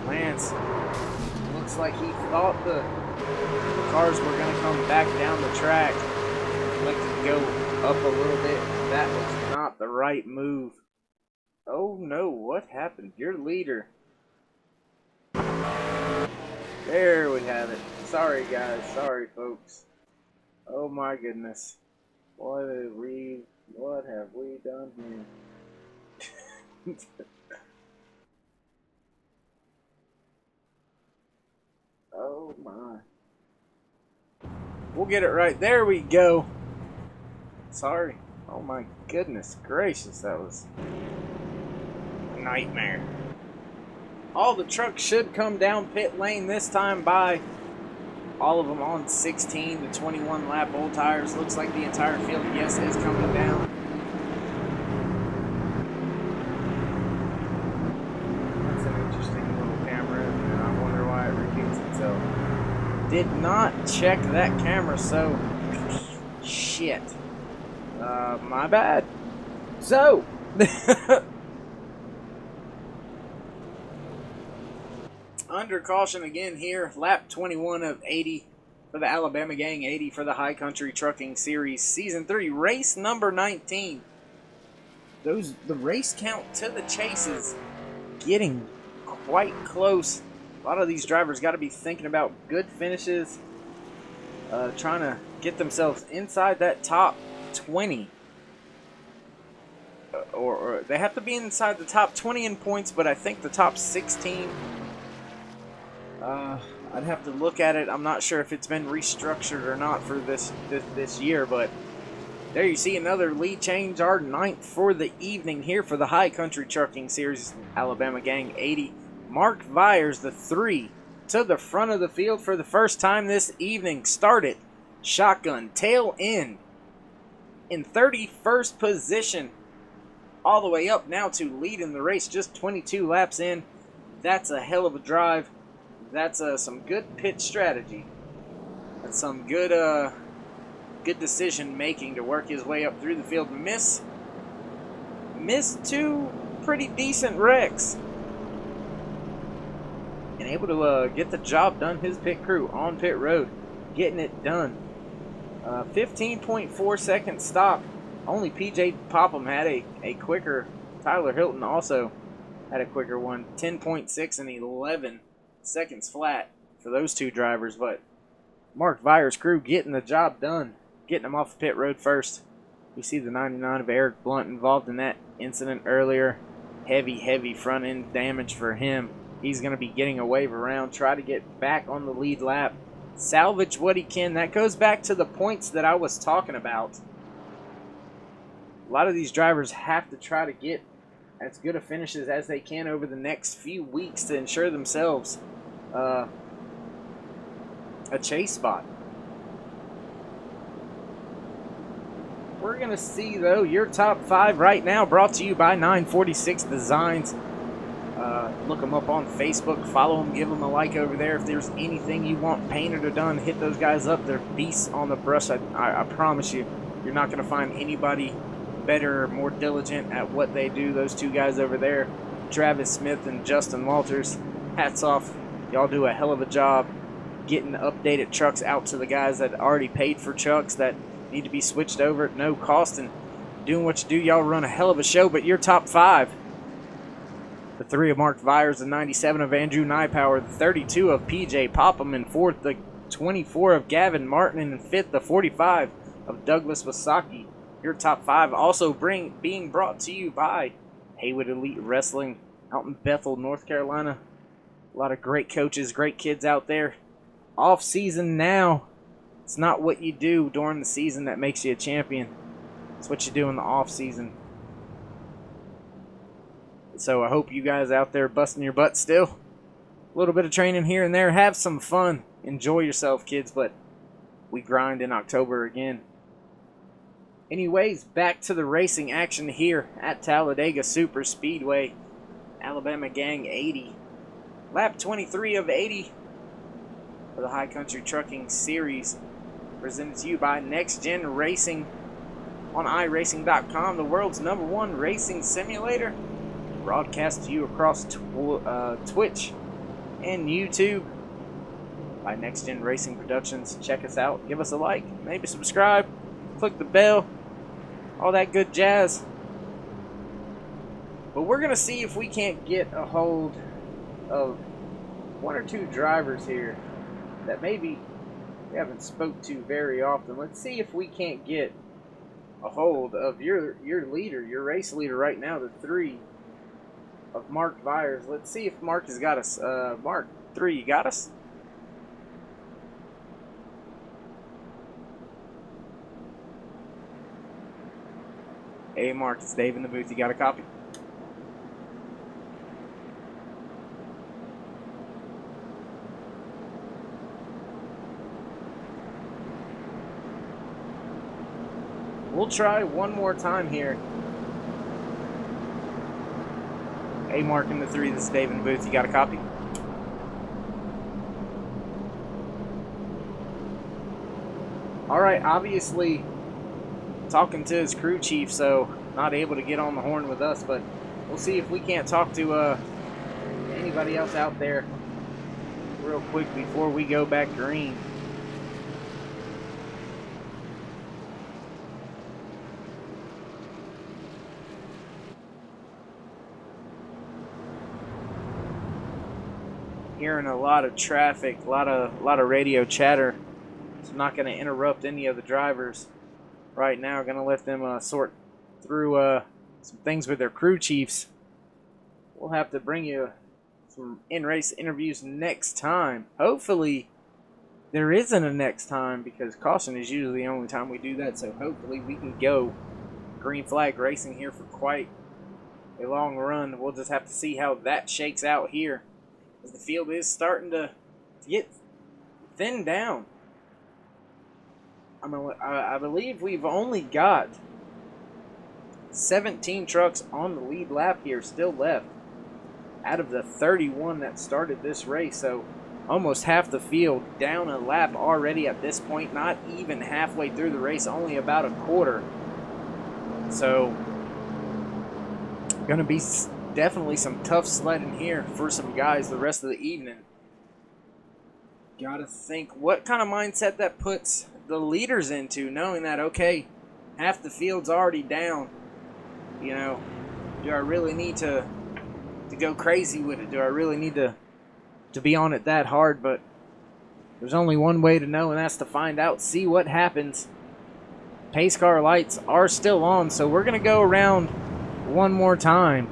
Lance looks like he thought the cars were going to come back down the track. Like to go up a little bit. That was not the right move. Oh no, what happened? Your leader. There we have it. Sorry guys, sorry folks. Oh my goodness. What have we done here? Oh my. We'll get it right. There we go. Sorry. Oh my goodness gracious, that was a nightmare. All the trucks should come down pit lane this time by. All of them on 16 to 21 lap old tires. Looks like the entire field, yes, is coming down. That's an interesting little camera, and I wonder why it repeats itself. Did not check that camera, so shit. My bad. So, under caution again here, lap 21 of 80 for the Alabama Gang, 80 for the High Country Trucking Series, Season 3, race number 19. The race count to the chase is getting quite close. A lot of these drivers got to be thinking about good finishes, trying to get themselves inside that top 20. Or they have to be inside the top 20 in points, but I think the top 16... I'd have to look at it. I'm not sure if it's been restructured or not for this year, but there you see another lead change, our 9th for the evening here for the High Country Trucking Series, Alabama Gang 80. Mark Vyers, the 3, to the front of the field for the first time this evening. Started shotgun, tail end, in 31st position, all the way up now to lead in the race, just 22 laps in. That's a hell of a drive. That's some good pit strategy. That's some good good decision making to work his way up through the field. Missed 2 pretty decent wrecks, and able to get the job done. His pit crew on pit road getting it done. 15.4 second stop. Only PJ Popham had a quicker. Tyler Hilton also had a quicker one. 10.6 and 11 seconds flat for those two drivers, but Mark Vyers' crew getting the job done, getting them off the pit road first. We see the 99 of Eric Blunt involved in that incident earlier. Heavy front end damage for him. He's going to be getting a wave around, try to get back on the lead lap, salvage what he can. That goes back to the points that I was talking about. A lot of these drivers have to try to get as good a finishes as they can over the next few weeks to ensure themselves a chase spot. we're going to see, though, your top 5 right now, brought to you by 946 Designs. Look them up on Facebook, follow them, give them a like over there. If there's anything you want painted or done, hit those guys up. They're beasts on the brush. I promise you, you're not going to find anybody better or more diligent at what they do. Those two guys over there, Travis Smith and Justin Walters, hats off. Y'all do a hell of a job getting updated trucks out to the guys that already paid for trucks that need to be switched over at no cost, and doing what you do. Y'all run a hell of a show. But your top 5: the 3 of Mark Vyers, the 97 of Andrew Nypower, the 32 of PJ Popham, and 4th, the 24 of Gavin Martin, and 5th, the 45 of Douglas Wasaki. Your top 5 also being brought to you by Haywood Elite Wrestling out in Bethel, North Carolina. A lot of great coaches, great kids out there. Off season now. It's not what you do during the season that makes you a champion. It's what you do in the off season. So I hope you guys out there busting your butt still. A little bit of training here and there. Have some fun. Enjoy yourself, kids. But we grind in October again. Anyways, back to the racing action here at Talladega Super Speedway. Alabama Gang 80. Lap 23 of 80 for the High Country Trucking Series. Presented to you by Next Gen Racing on iRacing.com, the world's #1 racing simulator. Broadcast to you across Twitch and YouTube by Next Gen Racing Productions. Check us out. Give us a like. Maybe subscribe. Click the bell. All that good jazz. But we're going to see if we can't get a hold of 1 or 2 drivers here that maybe we haven't spoke to very often. Let's see if we can't get a hold of your leader, your race leader right now, the 3 of Mark Vyers. Let's see if Mark has got us. Mark, 3, you got us? Hey, Mark, it's Dave in the booth. You got a copy? We'll try one more time here. Hey, Mark in the 3, this is Dave in the booth. You got a copy? Alright, obviously talking to his crew chief, so not able to get on the horn with us, but we'll see if we can't talk to anybody else out there real quick before we go back green. Hearing a lot of traffic, a lot of radio chatter. So I'm not going to interrupt any of the drivers right now. Going to let them sort through some things with their crew chiefs. We'll have to bring you some in-race interviews next time. Hopefully there isn't a next time, because caution is usually the only time we do that. So hopefully we can go green flag racing here for quite a long run. We'll just have to see how that shakes out here, as the field is starting to get thinned down. I believe we've only got 17 trucks on the lead lap here still left out of the 31 that started this race. So almost half the field down a lap already at this point. Not even halfway through the race, only about a quarter. So going to be definitely some tough sledding here for some guys the rest of the evening. Gotta think what kind of mindset that puts the leaders into, knowing that, okay, half the field's already down. You know, do I really need to go crazy with it? Do I really need to be on it that hard? But there's only one way to know, and that's to find out, see what happens. Pace car lights are still on, so we're going to go around one more time.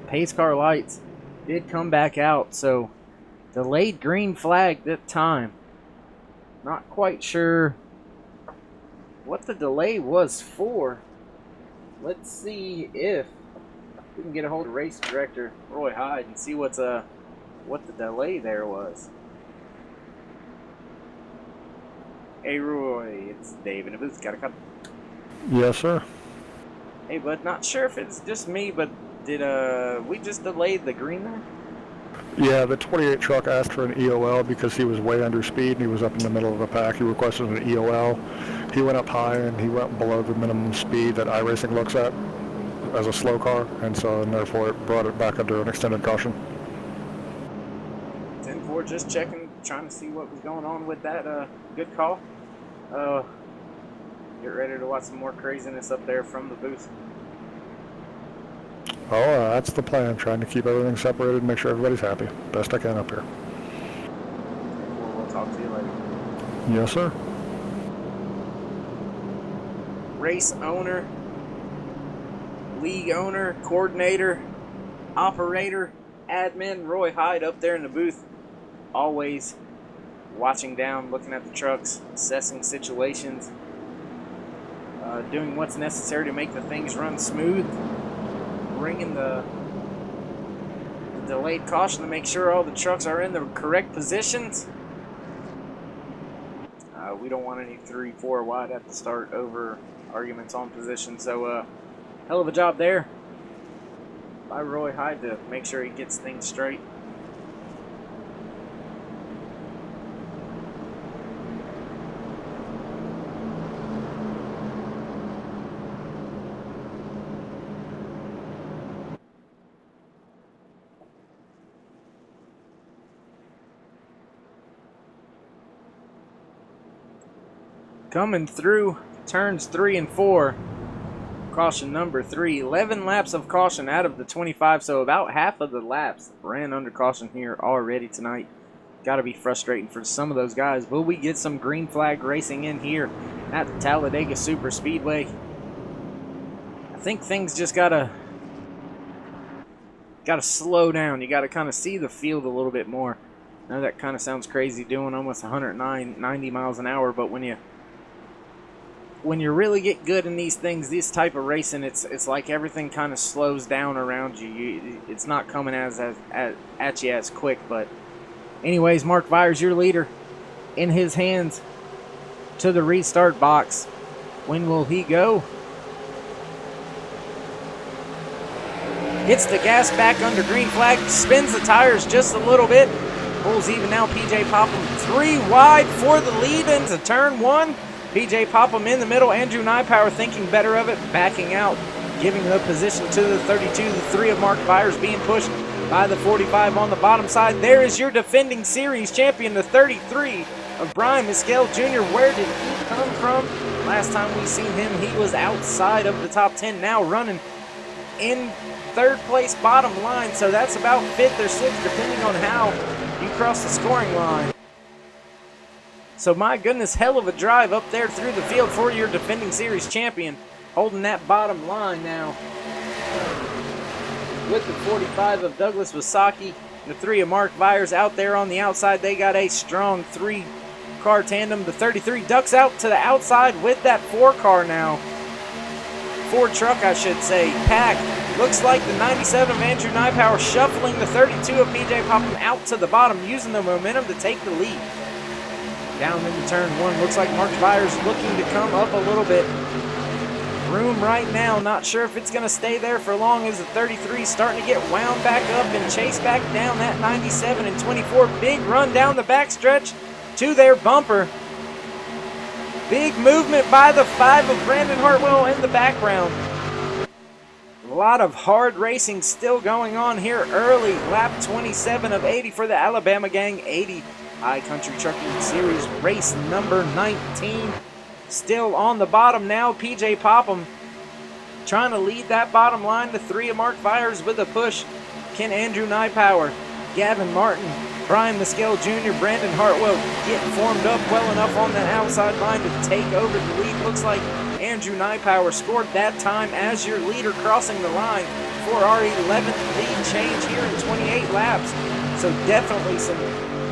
Pace car lights did come back out, so delayed green flag that time. Not quite sure what the delay was for. Let's see if we can get a hold of race director Roy Hyde and see what the delay there was. Hey Roy, it's Dave in the booth. Got a cup. Yes, sir. Hey bud, not sure if it's just me, but did we just delayed the green there? Yeah, the 28 truck asked for an EOL because he was way under speed and he was up in the middle of the pack. He requested an EOL. He went up high and he went below the minimum speed that iRacing looks at as a slow car, and therefore it brought it back under an extended caution. 10-4, just checking, trying to see what was going on with that. Good call. Get ready to watch some more craziness up there from the booth. Oh, that's the plan, trying to keep everything separated and make sure everybody's happy. Best I can up here. We'll talk to you later. Yes, sir. Race owner, league owner, coordinator, operator, admin, Roy Hyde up there in the booth. Always watching down, looking at the trucks, assessing situations, doing what's necessary to make the things run smooth, bringing the delayed caution to make sure all the trucks are in the correct positions. We don't want any 3-4 wide at the start over arguments on position, so hell of a job there by Roy Hyde to make sure he gets things straight. Coming through turns 3 and 4, caution number 3, 11 laps of caution out of the 25, so about half of the laps ran under caution here already tonight. Got to be frustrating for some of those guys. Will we get some green flag racing in here at the Talladega Super Speedway? I think things just gotta slow down. You got to kind of see the field a little bit more. I know that kind of sounds crazy doing almost 90 miles an hour, but when you really get good in these things, this type of racing, it's like everything kind of slows down around you. It's not coming at you as quick. But anyways, Mark Byers, your leader, in his hands to the restart box. When will he go? Hits the gas back under green flag, spins the tires just a little bit, pulls even now. PJ Popham 3 wide for the lead into turn 1. PJ Popham in the middle. Andrew Nypower thinking better of it, backing out, giving the position to the 32. The 3 of Mark Byers being pushed by the 45 on the bottom side. There is your defending series champion, the 33 of Brian Mescal Jr. Where did he come from? Last time we seen him, he was outside of the top 10. Now running in third place bottom line, so that's about 5th or 6th, depending on how you cross the scoring line. So my goodness, hell of a drive up there through the field for your defending series champion, holding that bottom line now. With the 45 of Douglas Wasaki, the 3 of Mark Byers out there on the outside. They got a strong 3-car tandem. The 33 ducks out to the outside with that 4-car now. 4 truck, I should say, pack. Looks like the 97 of Andrew Nypower shuffling the 32 of PJ Popham out to the bottom, using the momentum to take the lead. Down into turn 1, looks like Mark Byers looking to come up a little bit. Room right now, not sure if it's going to stay there for long, as the 33 starting to get wound back up and chase back down that 97 and 24. Big run down the backstretch to their bumper. Big movement by the 5 of Brandon Hartwell in the background. A lot of hard racing still going on here early. Lap 27 of 80 for the Alabama Gang 80 High Country Trucking Series race number 19. Still on the bottom now, PJ Popham trying to lead that bottom line. The 3 of Mark Byers with a push. Can Andrew Nypower, Gavin Martin, Brian Mescal Jr., Brandon Hartwell get formed up well enough on that outside line to take over the lead? Looks like Andrew Nypower scored that time as your leader crossing the line for our 11th lead change here in 28 laps. So definitely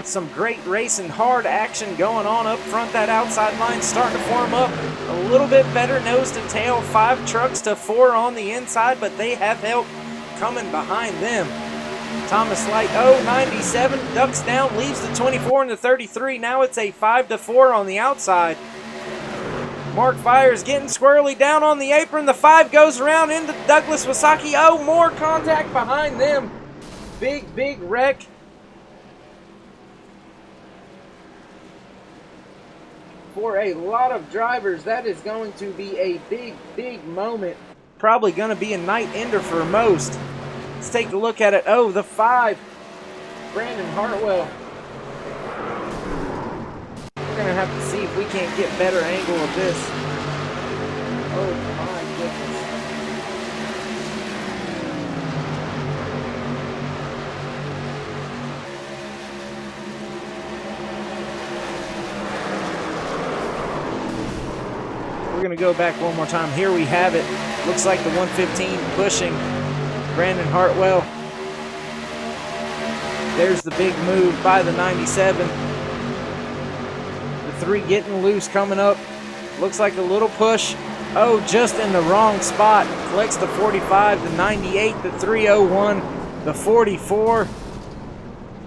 some great racing, hard action going on up front. That outside line starting to form up a little bit better nose to tail. 5 trucks to 4 on the inside, but they have help coming behind them. Thomas Light, 97, ducks down, leaves the 24 and the 33. Now it's a 5-4 on the outside. Mark Fires getting squirrely down on the apron. The 5 goes around into Douglas Wasaki. Oh, more contact behind them. Big wreck. For a lot of drivers, that is going to be a big moment. Probably going to be a night ender for most. Let's take a look at it. Oh, the 5, Brandon Hartwell. We're going to have to see if we can't get better angle of this. Oh my goodness. We're going to go back one more time. Here we have it. Looks like the 115 pushing Brandon Hartwell. There's the big move by the 97. The 3 getting loose coming up. Looks like a little push. Oh, just in the wrong spot. Collects the 45, the 98, the 301, the 44.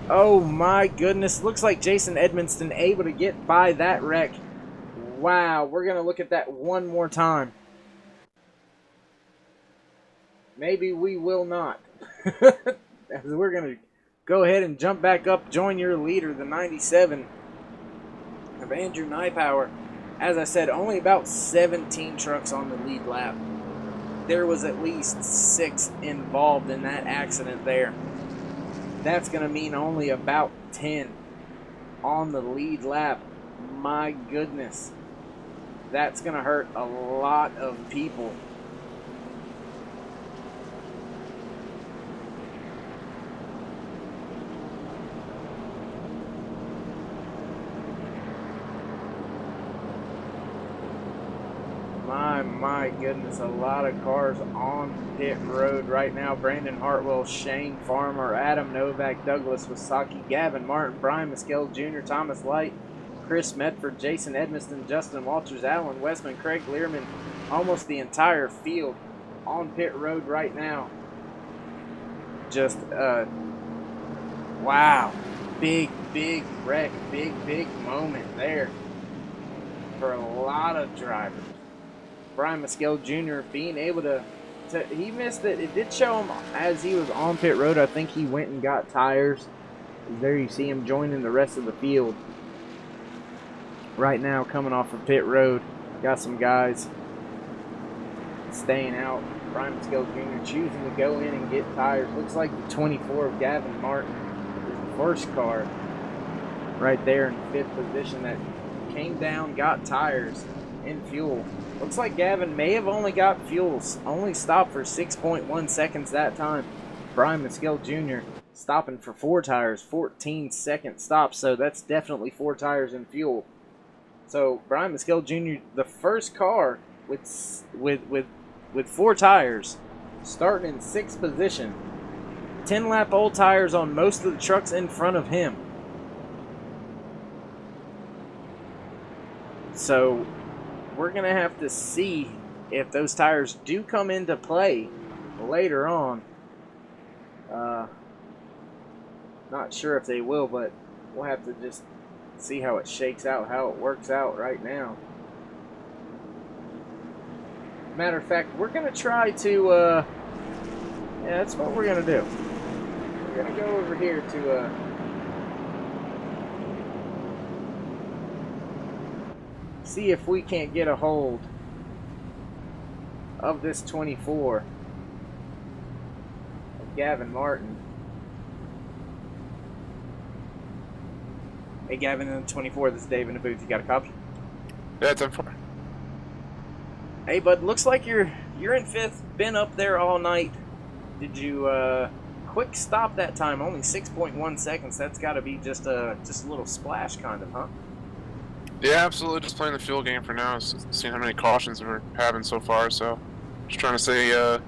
Oh my goodness. Looks like Jason Edmonston able to get by that wreck. Wow, we're going to look at that one more time. Maybe we will not. We're going to go ahead and jump back up, join your leader, the 97 of Andrew Nypower. As I said, only about 17 trucks on the lead lap. There was at least 6 involved in that accident there. That's going to mean only about 10 on the lead lap. My goodness. That's going to hurt a lot of people. My goodness, a lot of cars on pit road right now. Brandon Hartwell, Shane Farmer, Adam Novak, Douglas Wasaki, Gavin Martin, Brian Mescal Jr., Thomas Light, Chris Medford, Jason Edmonston, Justin Walters, Alan Westman, Craig Learman, almost the entire field on pit road right now. Just, wow. Big wreck, big moment there for a lot of drivers. Brian Mescal Jr. being able to he missed it. It did show him as he was on pit road. I think he went and got tires. There you see him joining the rest of the field. Right now, coming off of pit road. Got some guys staying out. Brian Mescal Jr. choosing to go in and get tires. Looks like the 24 of Gavin Martin is the first car right there in 5th position that came down, got tires and fuel. Looks like Gavin may have only got fuels. Only stopped for 6.1 seconds that time. Brian Mescal Jr. stopping for 4 tires, 14-second stop. So that's definitely 4 tires and fuel. So Brian Mescal Jr., the first car with 4 tires, starting in 6th position. 10-lap old tires on most of the trucks in front of him. So we're going to have to see if those tires do come into play later on. Not sure if they will, but we'll have to just see how it shakes out, how it works out right now. Matter of fact, we're going to try to, yeah, that's what we're going to do. We're going to go over here to, see if we can't get a hold of this 24 of Gavin Martin. Hey Gavin, in the 24, this is Dave in the booth. You got a copy? Yeah, it's M4. Hey bud, looks like you're in 5th. Been up there all night. Did you quick stop that time? Only 6.1 seconds. That's got to be just a little splash kind of, huh? Yeah, absolutely. Just playing the fuel game for now. Seeing how many cautions we're having so far. So, just trying to say, I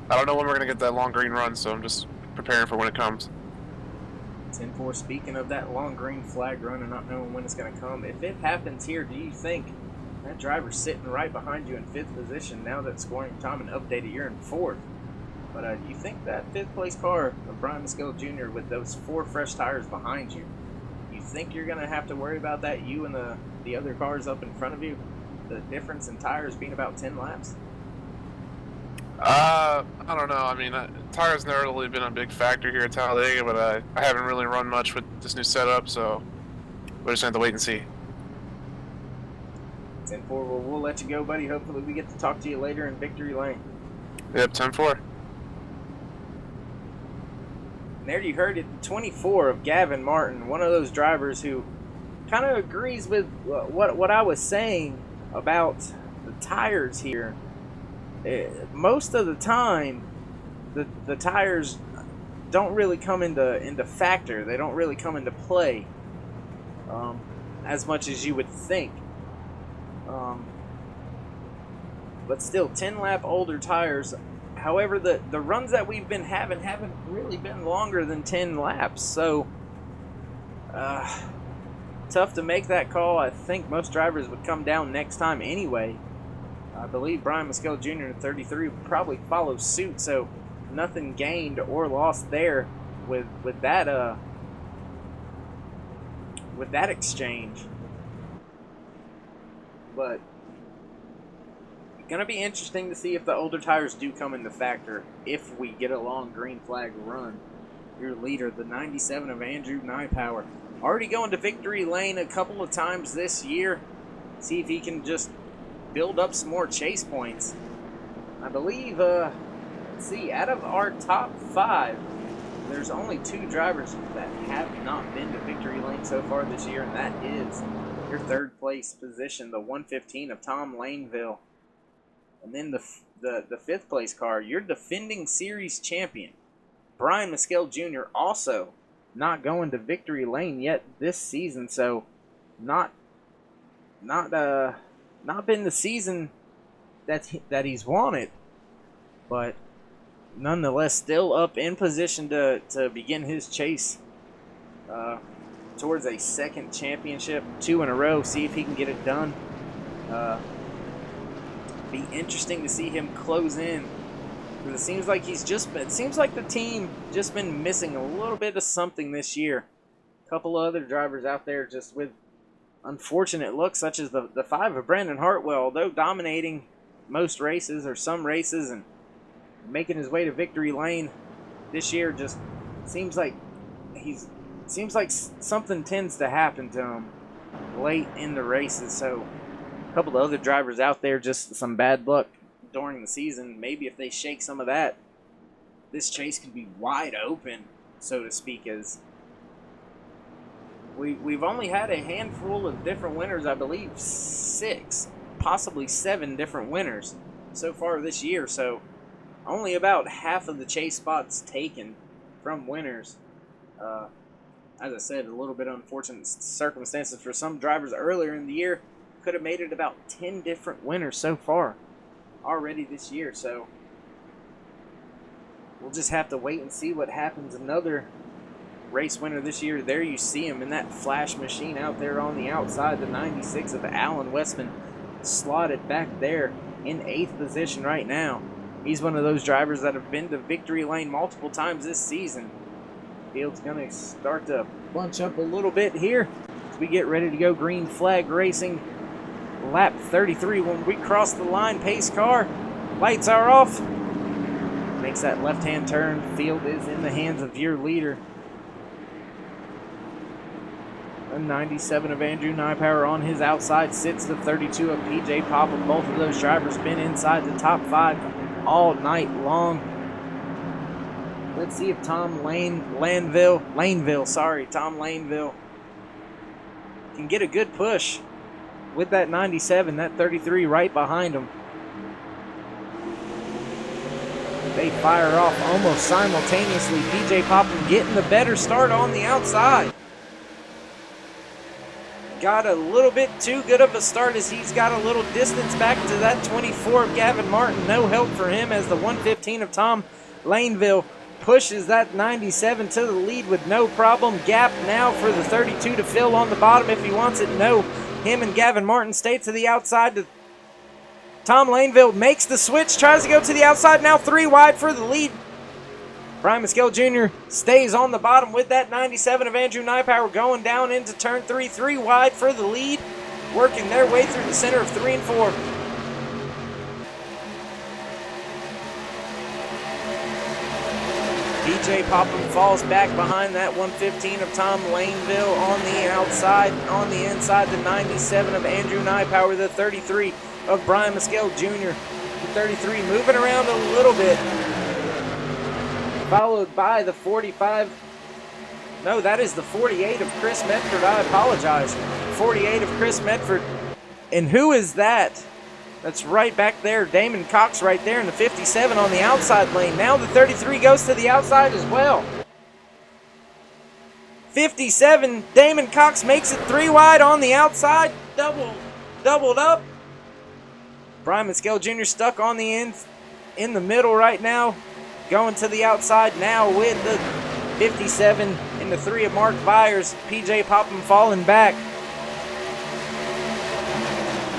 don't know when we're gonna get that long green run. So I'm just preparing for when it comes. 10-4, speaking of that long green flag run and not knowing when it's going to come, if it happens here, do you think that driver's sitting right behind you in 5th position now that scoring time and updated, you're in 4th? But you think that 5th place car of Brian Maskell Jr. with those 4 fresh tires behind you, you think you're going to have to worry about that, you and the other cars up in front of you, the difference in tires being about 10 laps? I don't know. I mean, tires never really been a big factor here at Talladega, but I haven't really run much with this new setup, so we're just going to have to wait and see. 10-4, well, we'll let you go, buddy. Hopefully we get to talk to you later in Victory Lane. Yep, 10-4. And there you heard it, 24 of Gavin Martin, one of those drivers who kind of agrees with what I was saying about the tires here. Most of the time, the tires don't really come into factor. They don't really come into play as much as you would think. But still, 10-lap older tires. However, the runs that we've been having haven't really been longer than 10 laps. So, tough to make that call. I think most drivers would come down next time anyway. I believe Brian Maskell Jr. at 33 would probably follow suit. So, nothing gained or lost there with that exchange. But gonna be interesting to see if the older tires do come into factor if we get a long green flag run. Your leader, the 97 of Andrew Nypower, already going to victory lane a couple of times this year. See if he can just build up some more chase points. I believe, let's see, out of our top 5, there's only 2 drivers that have not been to victory lane so far this year, and that is your 3rd place position, the 115 of Tom Laneville. And then the 5th place car, your defending series champion, Brian Maskell Jr., also not going to victory lane yet this season. So not been the season that he's wanted, but nonetheless still up in position to begin his chase towards a 2nd championship, 2 in a row. See if he can get it done. Be interesting to see him close in, because it seems like the team just been missing a little bit of something this year. A couple of other drivers out there just with unfortunate looks, such as the 5 of Brandon Hartwell, although dominating most races or some races and making his way to victory lane this year, just seems like something tends to happen to him late in the races. So a couple of other drivers out there, just some bad luck during the season. Maybe if they shake some of that, this chase could be wide open, so to speak, as we've only had a handful of different winners. I believe 6, possibly 7 different winners so far this year. So only about half of the chase spots taken from winners. As I said, a little bit unfortunate circumstances for some drivers earlier in the year. Could have made it about 10 different winners so far already this year. So we'll just have to wait and see what happens. Another race winner this year. There you see him in that flash machine out there on the outside. The 96 of Alan Westman slotted back there in 8th position right now. He's one of those drivers that have been to victory lane multiple times this season. Field's going to start to bunch up a little bit here as we get ready to go green flag racing. Lap 33, when we cross the line, pace car, lights are off. Makes that left-hand turn. Field is in the hands of your leader. A 97 of Andrew Nypower on his outside sits the 32 of PJ Popham. Both of those drivers been inside the top 5 all night long. Let's see if Tom Laneville can get a good push with that 97, that 33 right behind him. They fire off almost simultaneously. PJ Popham getting the better start on the outside. Got a little bit too good of a start as he's got a little distance back to that 24 of Gavin Martin. No help for him as the 115 of Tom Laneville pushes that 97 to the lead with no problem. Gap now for the 32 to fill on the bottom if he wants it. No, him and Gavin Martin stay to the outside Tom Laneville makes the switch, tries to go to the outside, now 3 wide for the lead. Brian Maskell Jr. stays on the bottom with that 97 of Andrew Nypower going down into turn 3. 3 wide for the lead, working their way through the center of 3 and 4. PJ Popham falls back behind that 115 of Tom Laneville on the outside. On the inside, the 97 of Andrew Nypower, the 33 of Brian Maskell Jr. The 33 moving around a little bit. Followed by the 45. No, that is the 48 of Chris Medford. I apologize. 48 of Chris Medford. And who is that? That's right back there. Damon Cox right there in the 57 on the outside lane. Now the 33 goes to the outside as well. 57, Damon Cox makes it 3 wide on the outside. Doubled up. Brian Maskell Jr. stuck on the end, in the middle right now. Going to the outside now with the 57 and the 3 of Mark Byers. PJ Popham falling back.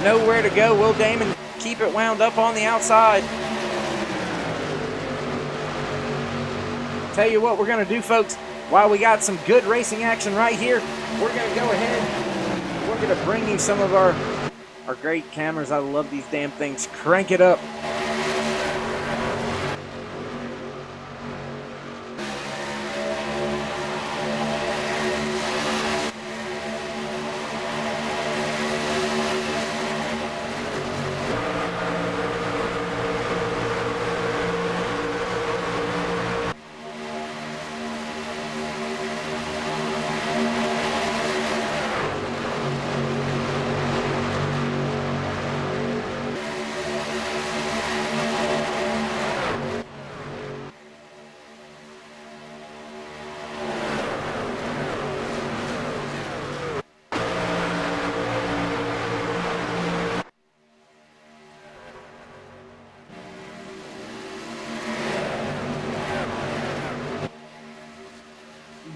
Nowhere to go. Will Damon keep it wound up on the outside? Tell you what we're going to do, folks. While we got some good racing action right here, we're going to go ahead. We're going to bring you some of our great cameras. I love these damn things. Crank it up.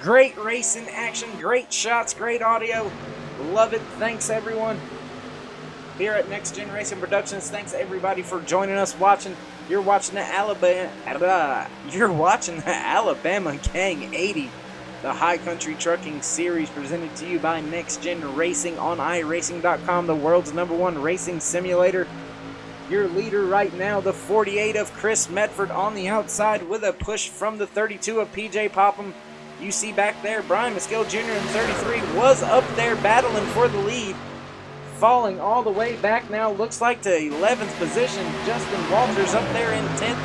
Great racing action, great shots, great audio. Love it. Thanks, everyone. Here at Next Gen Racing Productions, thanks everybody for joining us, watching. You're watching the Alabama Gang 80, the High Country Trucking Series presented to you by Next Gen Racing on iRacing.com, the world's #1 racing simulator. Your leader right now, the 48 of Chris Medford on the outside with a push from the 32 of PJ Popham. You see back there, Brian Maskell Jr. in 33 was up there battling for the lead. Falling all the way back now, looks like to 11th position. Justin Walters up there in 10th.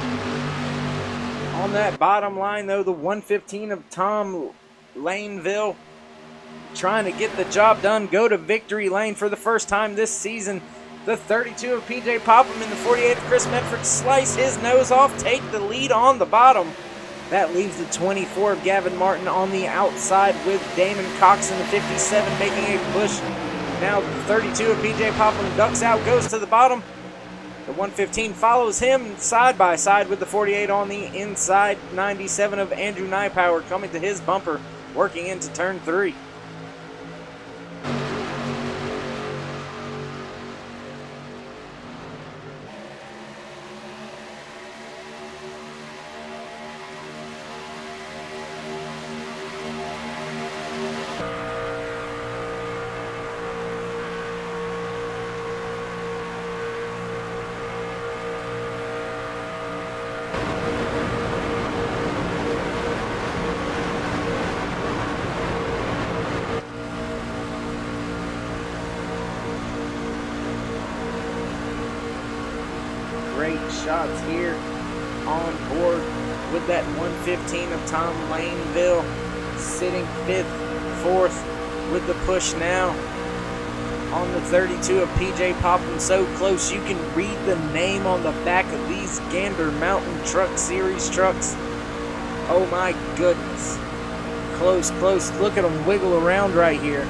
On that bottom line, though, the 115 of Tom Laneville trying to get the job done, go to victory lane for the first time this season. The 32 of PJ Popham and the 48 of Chris Medford slice his nose off, take the lead on the bottom. That leaves the 24 of Gavin Martin on the outside with Damon Cox in the 57 making a push. Now the 32 of PJ Popham ducks out, goes to the bottom. The 115 follows him side by side with the 48 on the inside. 97 of Andrew Nypower coming to his bumper, working into turn 3. Great shots here on board with that 115 of Tom Laneville sitting 5th, 4th with the push now on the 32 of PJ Popham. So close you can read the name on the back of these Gander Mountain Truck Series trucks. Oh my goodness. Close, close. Look at them wiggle around right here.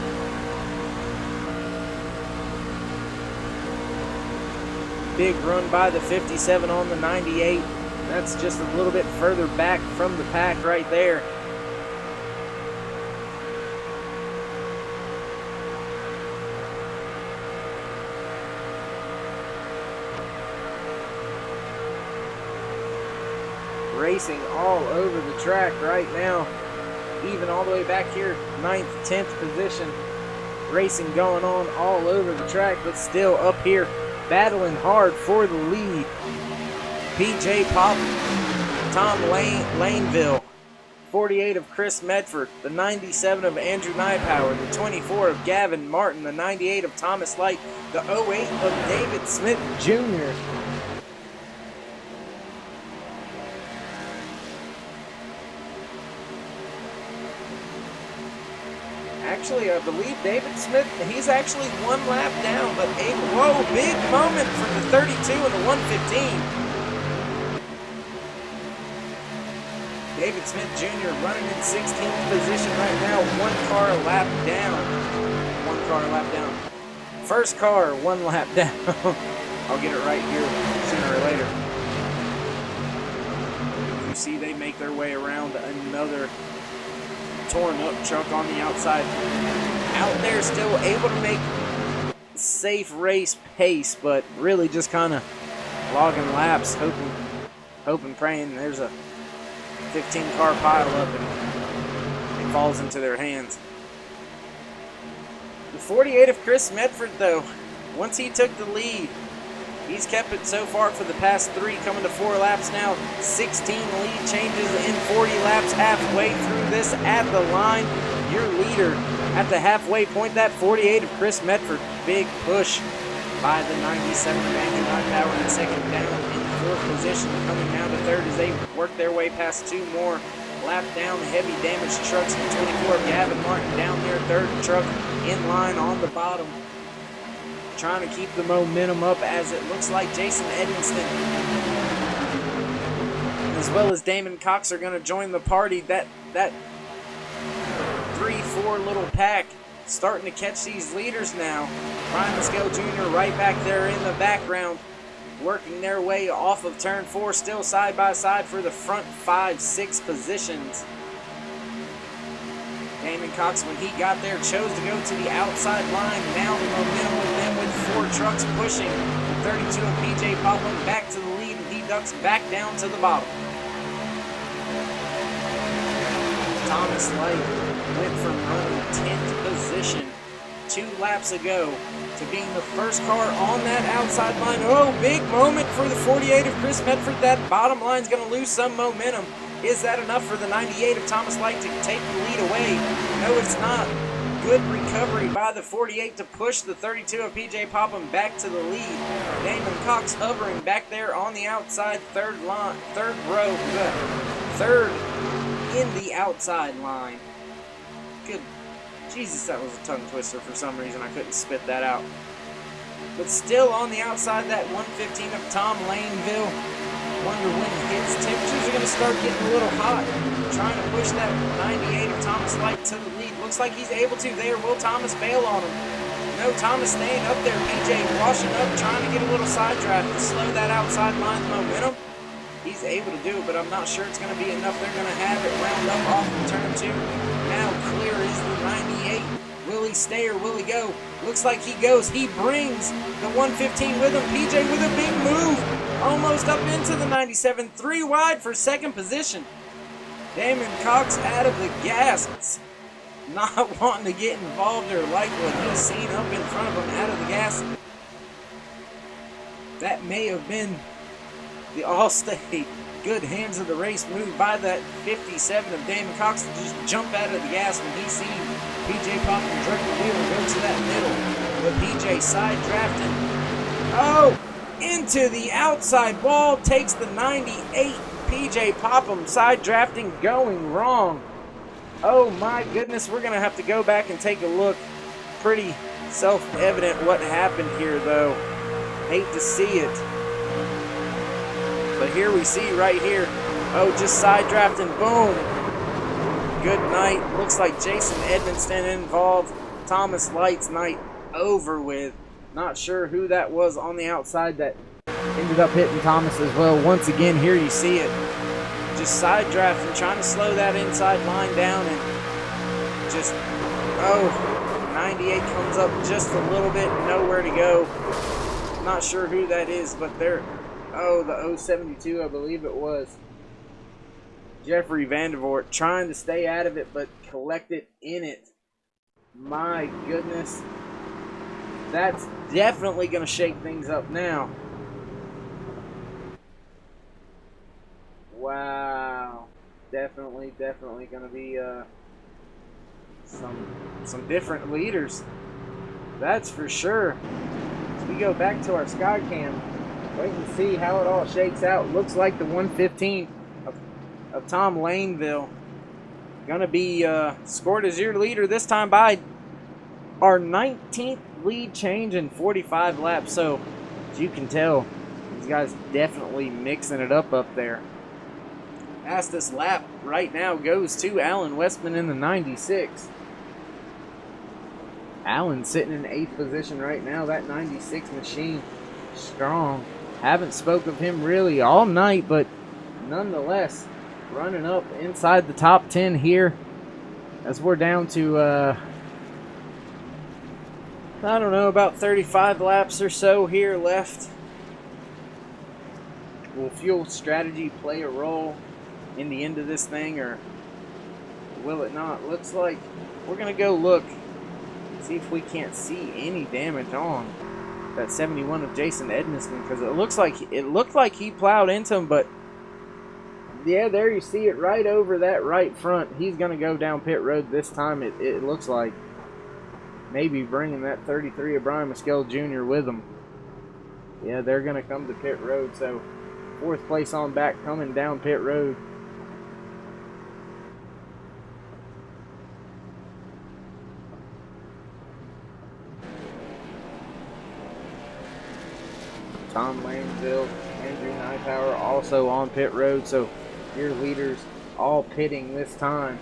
Big run by the 57 on the 98. That's just a little bit further back from the pack right there. racing all over the track right now. Even all the way back here, 9th, 10th position. Racing going on all over the track, but still up here, battling hard for the lead. PJ Popham, Tom Laneville, 48 of Chris Medford, the 97 of Andrew Nypower, the 24 of Gavin Martin, the 98 of Thomas Light, the 08 of David Smith Jr. Actually, I believe David Smith, he's actually one lap down, but whoa, big moment for the 32 and the 115. David Smith Jr. running in 16th position right now, one car a lap down. One car a lap down. First car, one lap down. I'll get it right here sooner or later. You see they make their way around another torn up truck on the outside. Out there still able to make safe race pace, but really just kind of logging laps, hoping, praying there's a 15-car pile up and it falls into their hands. The 48 of Chris Medford, though, once he took the lead, he's kept it so far for the past 3, coming to 4 laps now. 16 lead changes in 40 laps halfway through this at the line. Your leader at the halfway point, that 48 of Chris Medford. Big push by the 97 of Andrew Nypower in the second, down in 4th position, coming down to 3rd as they work their way past 2 more lap down heavy damage trucks. The 24 of Gavin Martin down there, 3rd truck in line on the bottom, trying to keep the momentum up as it looks like Jason Edmonston as well as Damon Cox are going to join the party. That 3-4 little pack starting to catch these leaders now. Ryan Mescal Jr. right back there in the background, working their way off of turn 4, still side by side for the front 5, 6 positions. Damon Cox, when he got there, chose to go to the outside line. Now the momentum with them with 4 trucks pushing. The 32 of PJ Popham back to the lead, and he ducks back down to the bottom. Thomas Light went from running 10th position 2 laps ago to being the first car on that outside line. Oh, big moment for the 48 of Chris Medford. That bottom line's going to lose some momentum. Is that enough for the 98 of Thomas Light to take the lead away? No, it's not. Good recovery by the 48 to push the 32 of PJ Popham back to the lead. Damon Cox hovering back there on the outside, third in the outside line. Good. Jesus, that was a tongue twister for some reason. I couldn't spit that out. But still on the outside, that 115 of Tom Laneville. Wonder when his temperatures are going to start getting a little hot. Trying to push that 98 of Thomas Light to the lead. Looks like he's able to there. Will Thomas bail on him? No, Thomas staying up there. PJ washing up, trying to get a little side draft to slow that outside line momentum. He's able to do it, but I'm not sure it's going to be enough. They're going to have it round up off of turn 2. Now clear is the 98. Will he stay or will he go? Looks like he goes. He brings the 115 with him. PJ with a big move. Almost up into the 97. 3 wide for second position. Damon Cox out of the gas. Not wanting to get involved or like what he's seen up in front of him out of the gas. That may have been the Allstate good hands of the race move by that 57 of Damon Cox to just jump out of the gas when he seen PJ Popham jerk the wheel and go to that middle. But PJ side drafting. Oh! Into the outside wall, takes the 98. PJ Popham side drafting going wrong. Oh my goodness, we're going to have to go back and take a look. Pretty self-evident what happened here, though. Hate to see it. But here we see right here. Oh, just side drafting, boom. Good night. Looks like Jason Edmonston involved. Thomas Light's night over with. Not sure who that was on the outside that ended up hitting Thomas as well. Once again, here you see it. Just side drafting, trying to slow that inside line down, and just, 98 comes up just a little bit, nowhere to go. Not sure who that is, but they're, the 072, I believe it was. Jeffrey Vandervoort trying to stay out of it, but collect it in it. My goodness. That's definitely going to shake things up now. Wow. Definitely going to be some different leaders. That's for sure. As we go back to our sky cam, wait and see how it all shakes out. Looks like the 115 of Tom Laneville going to be scored as your leader this time by our 19th lead change in 45 laps. So, as you can tell, these guys definitely mixing it up there. Fastest lap right now goes to Alan Westman in the 96. Alan sitting in 8th position right now. That 96 machine, strong. Haven't spoke of him really all night, but nonetheless, running up inside the top 10 here as we're down to, I don't know, about 35 laps or so here left. Will fuel strategy play a role in the end of this thing, or will it not? Looks like we're going to go look, see if we can't see any damage on that 71 of Jason Edmiston, because it looked like he plowed into him, but yeah, there you see it right over that right front. He's going to go down pit road this time, it looks like. Maybe bringing that 33 of Brian Muskell Jr. with him. Yeah, they're going to come to pit road, so 4th place on back coming down pit road. Tom Laneville, Andrew Nypower also on pit road, so your leaders all pitting this time.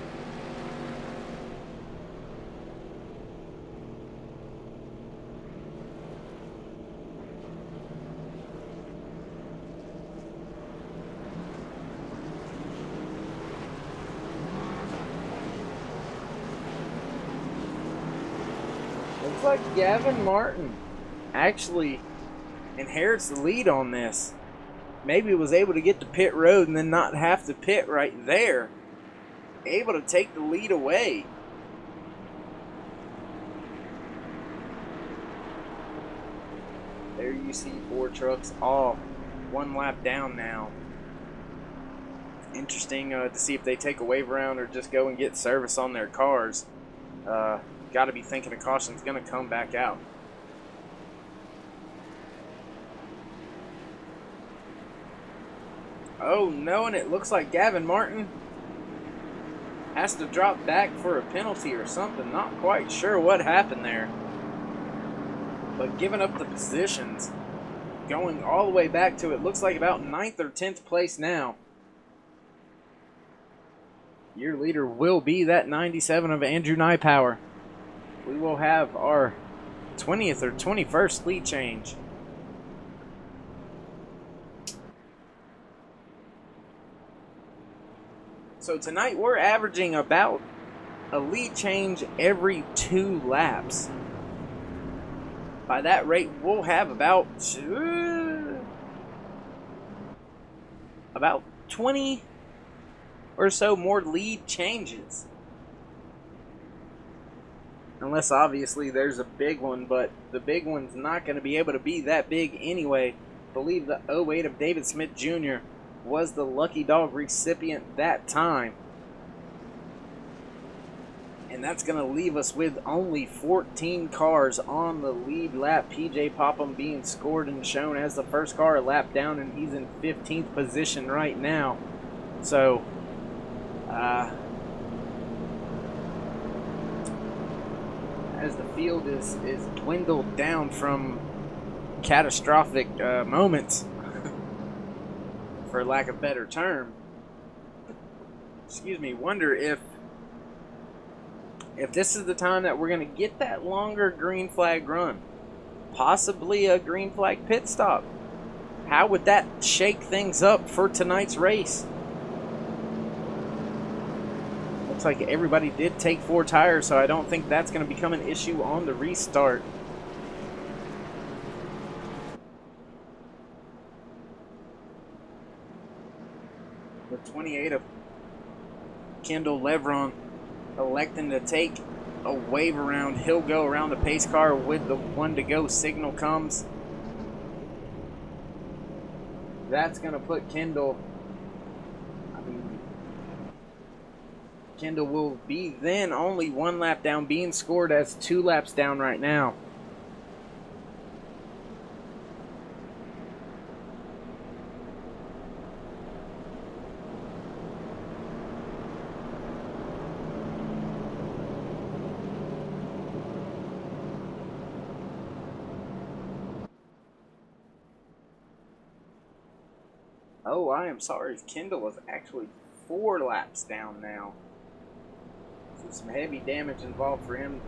Looks like Gavin Martin actually inherits the lead on this. Maybe was able to get to pit road and then not have to pit right there. Able to take the lead away. There you see 4 trucks all 1 lap down now. Interesting to see if they take a wave around or just go and get service on their cars. Got to be thinking a caution's going to come back out. Oh no, and it looks like Gavin Martin has to drop back for a penalty or something. Not quite sure what happened there. But giving up the positions, going all the way back to it looks like about 9th or 10th place now. Your leader will be that 97 of Andrew Nypower. We will have our 20th or 21st lead change. So tonight we're averaging about a lead change every 2 laps. By that rate, we'll have about 20 or so more lead changes. Unless obviously there's a big one, but the big one's not going to be able to be that big anyway. I believe the 08 of David Smith Jr. was the lucky dog recipient that time. And that's going to leave us with only 14 cars on the lead lap. PJ Popham being scored and shown as the first car a lap down, and he's in 15th position right now. So, as the field is dwindled down from catastrophic moments, for lack of a better term, excuse me, wonder if this is the time that we're going to get that longer green flag run, possibly a green flag pit stop. How would that shake things up for tonight's race? Looks like everybody did take 4 tires, so I don't think that's going to become an issue on the restart. The 28 of Kendall Levron electing to take a wave around. He'll go around the pace car with the 1 to go signal comes. That's going to put Kendall, Kendall will be then only 1 lap down, being scored as 2 laps down right now. Oh, I am sorry. Kendall is actually 4 laps down now. So some heavy damage involved for him.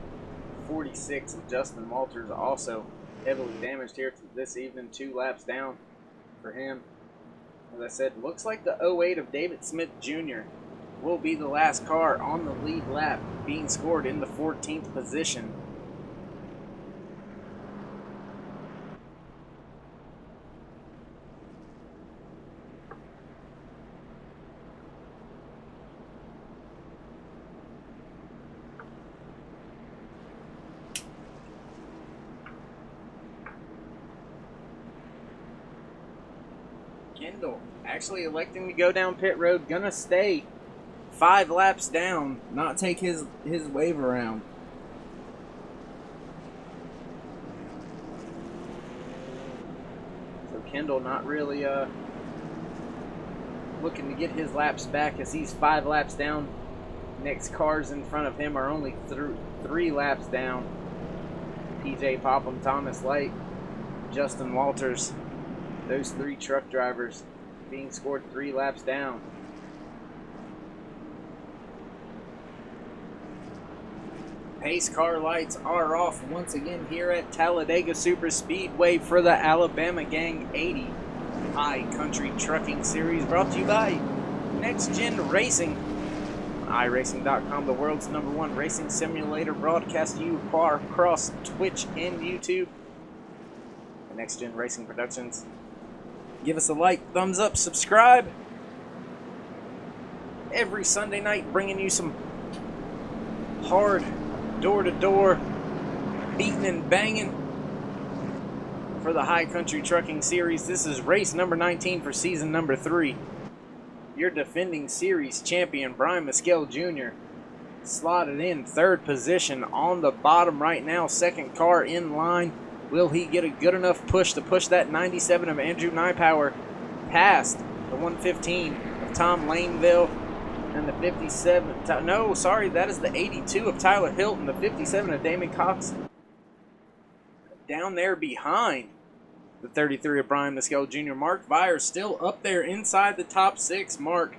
46 of Justin Walters also heavily damaged here this evening. 2 laps down for him. As I said, looks like the 08 of David Smith Jr. will be the last car on the lead lap, being scored in the 14th position. Kendall actually electing to go down pit road, gonna stay 5 laps down, not take his wave around. So Kendall not really looking to get his laps back as he's 5 laps down. Next cars in front of him are only 3 laps down. PJ Popham, Thomas Light, Justin Walters. Those 3 truck drivers being scored 3 laps down. Pace car lights are off once again here at Talladega Super Speedway for the Alabama Gang 80 High Country Trucking Series, brought to you by Next Gen Racing. iRacing.com, the world's #1 racing simulator, broadcast to you far across Twitch and YouTube. Next Gen Racing Productions. Give us a like, thumbs up, subscribe. Every Sunday night bringing you some hard door-to-door beating and banging for the High Country Trucking Series. This is race number 19 for season number 3. Your defending series champion, Brian Mescal Jr., slotted in 3rd position on the bottom right now. 2nd car in line. Will he get a good enough push to push that 97 of Andrew Nypower past the 115 of Tom Laneville and the 57? No, sorry, that is the 82 of Tyler Hilton, the 57 of Damon Cox. Down there behind the 33 of Brian Mescal Jr. Mark Byers still up there inside the top 6. Mark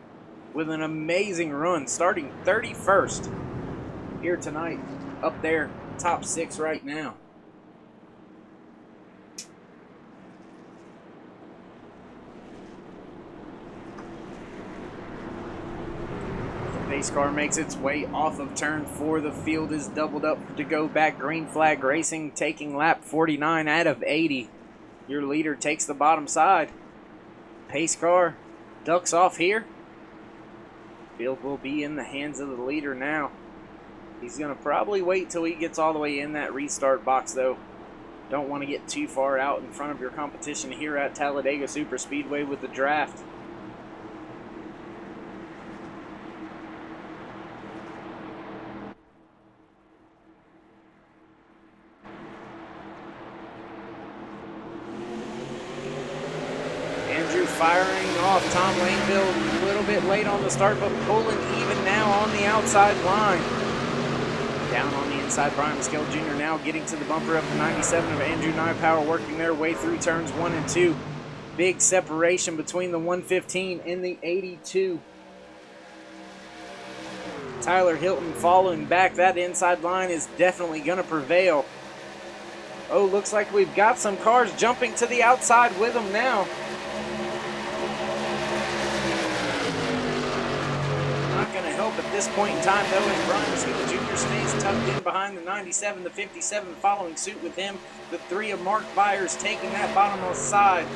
with an amazing run, starting 31st here tonight, up there top 6 right now. Pace car makes its way off of turn 4. The field is doubled up to go back. Green flag racing taking lap 49 out of 80. Your leader takes the bottom side. Pace car ducks off here. Field will be in the hands of the leader now. He's going to probably wait till he gets all the way in that restart box though. Don't want to get too far out in front of your competition here at Talladega Super Speedway with the draft. Firing off. Tom Laneville a little bit late on the start, but pulling even now on the outside line. Down on the inside, Brian Mescal Jr. now getting to the bumper of the 97 of Andrew Nypower, working their way through turns 1 and 2. Big separation between the 115 and the 82. Tyler Hilton following back. That inside line is definitely going to prevail. Oh, looks like we've got some cars jumping to the outside with them now. At this point in time, though, as Brian Mescal Jr. stays tucked in behind the 97, the 57 following suit with him, the 3 of Mark Byers taking that bottom side.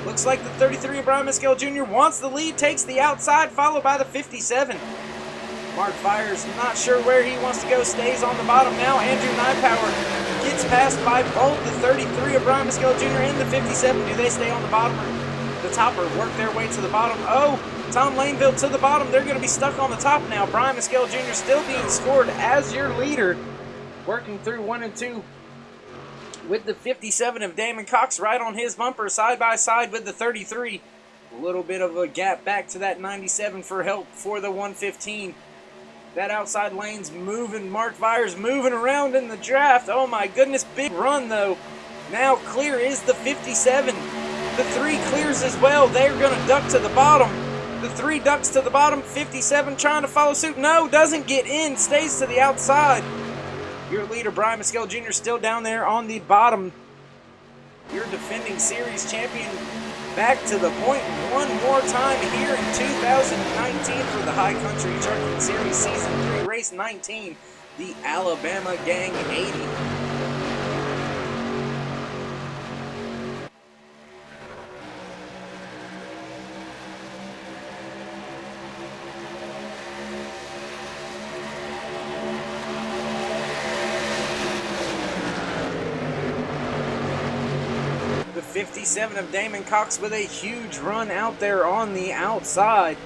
Looks like the 33 of Brian Mescal Jr. wants the lead, takes the outside, followed by the 57. Mark Fires, not sure where he wants to go, stays on the bottom now. Andrew Nypower gets passed by both the 33 of Brian Mescal Jr. and the 57. Do they stay on the bottom or the top or work their way to the bottom? Oh, Tom Laneville to the bottom. They're going to be stuck on the top now. Brian Mescal Jr. still being scored as your leader, working through 1 and 2 with the 57 of Damon Cox right on his bumper, side by side with the 33. A little bit of a gap back to that 97 for help for the 115. That outside lane's moving. Mark Fires moving around in the draft. Oh my goodness, big run though. Now clear is the 57. The 3 clears as well. They're going to duck to the bottom. The 3 ducks to the bottom. 57 trying to follow suit. No, doesn't get in. Stays to the outside. Your leader, Brian Mescal Jr., still down there on the bottom. Your defending series champion back to the point one more time here in 2019 for the High Country Trucking Series Season 3, Race 19, the Alabama Gang 80. The 57 of Damon Cox with a huge run out there on the outside.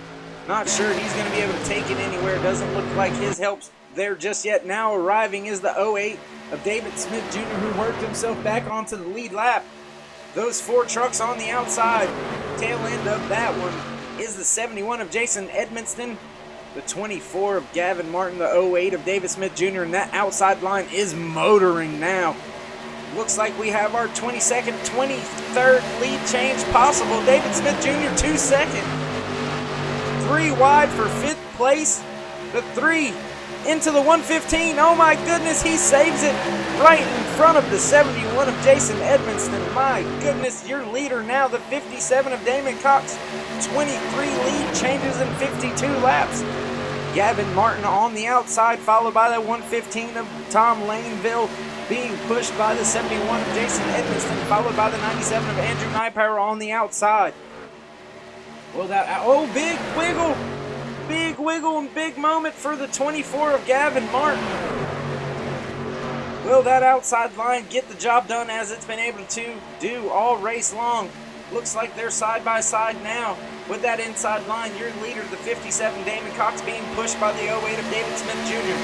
Not sure he's going to be able to take it anywhere. Doesn't look like his help's there just yet. Now arriving is the 08 of David Smith Jr., who worked himself back onto the lead lap. Those 4 trucks on the outside. Tail end of that one is the 71 of Jason Edmonston, the 24 of Gavin Martin, the 08 of David Smith Jr., and that outside line is motoring now. Looks like we have our 22nd, 23rd lead change possible. David Smith Jr. 2nd. 3 wide for 5th place. The 3 into the 115. Oh my goodness, he saves it right in front of the 71 of Jason Edmonston. My goodness, your leader now, the 57 of Damon Cox. 23 lead changes in 52 laps. Gavin Martin on the outside, followed by the 115 of Tom Laneville, being pushed by the 71 of Jason Edmonston, followed by the 97 of Andrew Nypower on the outside. Well, big wiggle and big moment for the 24 of Gavin Martin. Will that outside line get the job done as it's been able to do all race long? Looks like they're side by side now with that inside line. Your leader, the 57 Damon Cox, being pushed by the 08 of David Smith Jr.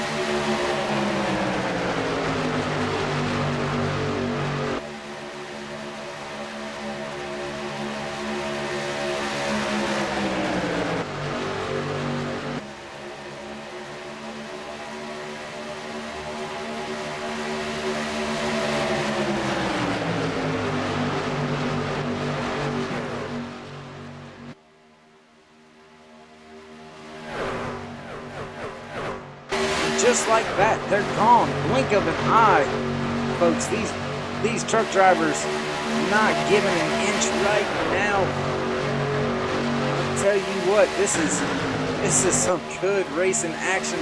Just like that, they're gone. Blink of an eye. Folks, these truck drivers not giving an inch right now. I'll tell you what, this is some good racing action.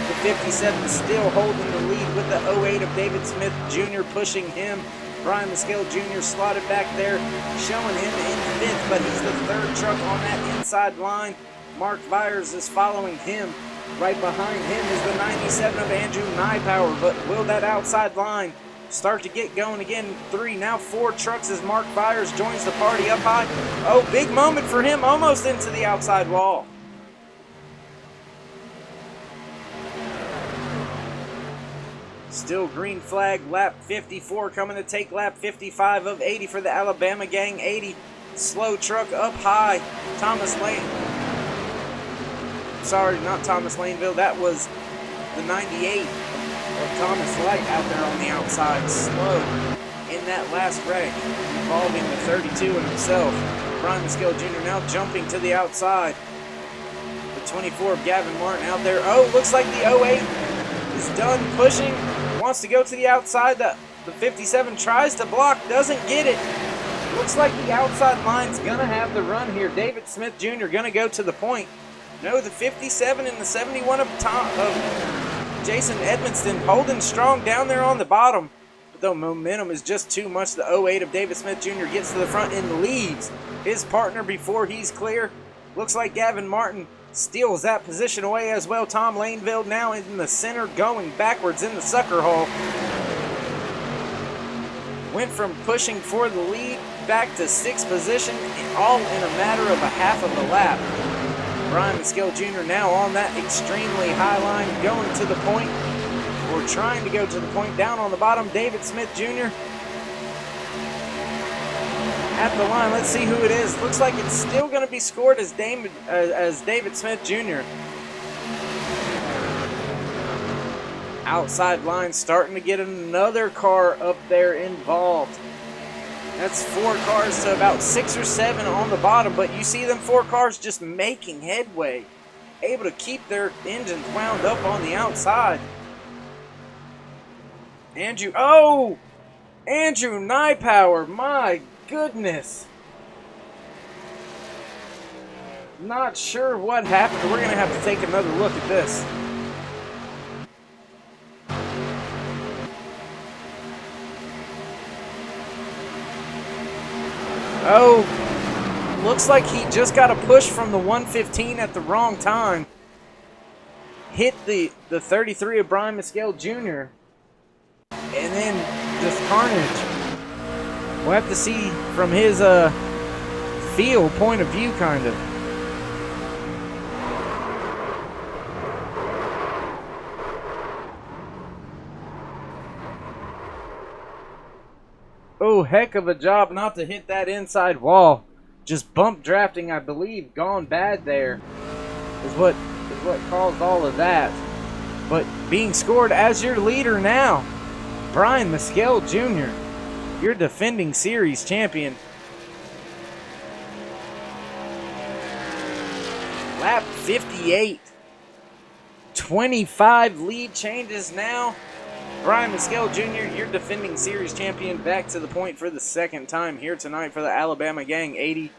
The 57 still holding the lead with the 08 of David Smith Jr. pushing him. Brian Mescal Jr. slotted back there, showing him in 5th, but he's the 3rd truck on that inside line. Mark Fires is following him. Right behind him is the 97 of Andrew Nypower, but will that outside line start to get going again? 3, now 4 trucks as Mark Fires joins the party up high. Oh, big moment for him, almost into the outside wall. Still green flag, lap 54 coming to take lap 55 of 80 for the Alabama Gang 80. Slow truck up high. Thomas Lane. Sorry, not Thomas Laneville. That was the 98 of Thomas Light out there on the outside. Slow in that last wreck, involving the 32 and himself. Brian Mescal Jr. now jumping to the outside. The 24 of Gavin Martin out there. Oh, looks like the 08 is done pushing. Wants to go to the outside. The 57 tries to block, doesn't get it. Looks like the outside line's going to have the run here. David Smith Jr. going to go to the point. No, the 57 and the 71 of Jason Edmonston holding strong down there on the bottom. But the momentum is just too much. The 08 of David Smith Jr. gets to the front and leaves his partner before he's clear. Looks like Gavin Martin steals that position away as well. Tom Laneville now in the center, going backwards in the sucker hole. Went from pushing for the lead back to 6th position, all in a matter of a half of a lap. Brian Maskell Jr. now on that extremely high line, going to the point, or trying to go to the point. Down on the bottom, David Smith Jr. at the line. Let's see who it is. Looks like it's still going to be scored as David Smith Jr. Outside line, starting to get another car up there involved. That's 4 cars to about 6 or 7 on the bottom, but you see them 4 cars just making headway, able to keep their engines wound up on the outside. Andrew Nypower, my goodness. Not sure what happened. We're going to have to take another look at this. Oh, looks like he just got a push from the 115 at the wrong time. Hit the 33 of Brian Maskell Jr. And then just carnage. We'll have to see from his field point of view, kind of. Oh, heck of a job not to hit that inside wall. Just bump drafting, I believe, gone bad there is what caused all of that. But being scored as your leader now, Brian Maskell Jr., your defending series champion. Lap 58. 25 lead changes now. Brian Maskell Jr., your defending series champion, back to the point for the 2nd time here tonight for the Alabama Gang 80.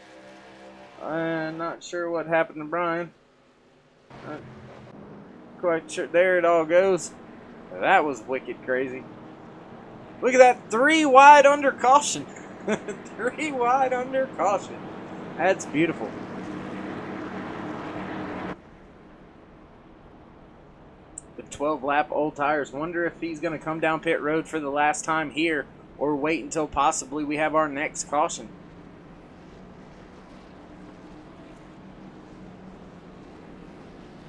Not sure what happened to Brian. Quite sure. There it all goes. That was wicked crazy. Look at that. 3 wide under caution. 3 wide under caution. That's beautiful. The 12-lap old tires. Wonder if he's going to come down pit road for the last time here, or wait until possibly we have our next caution.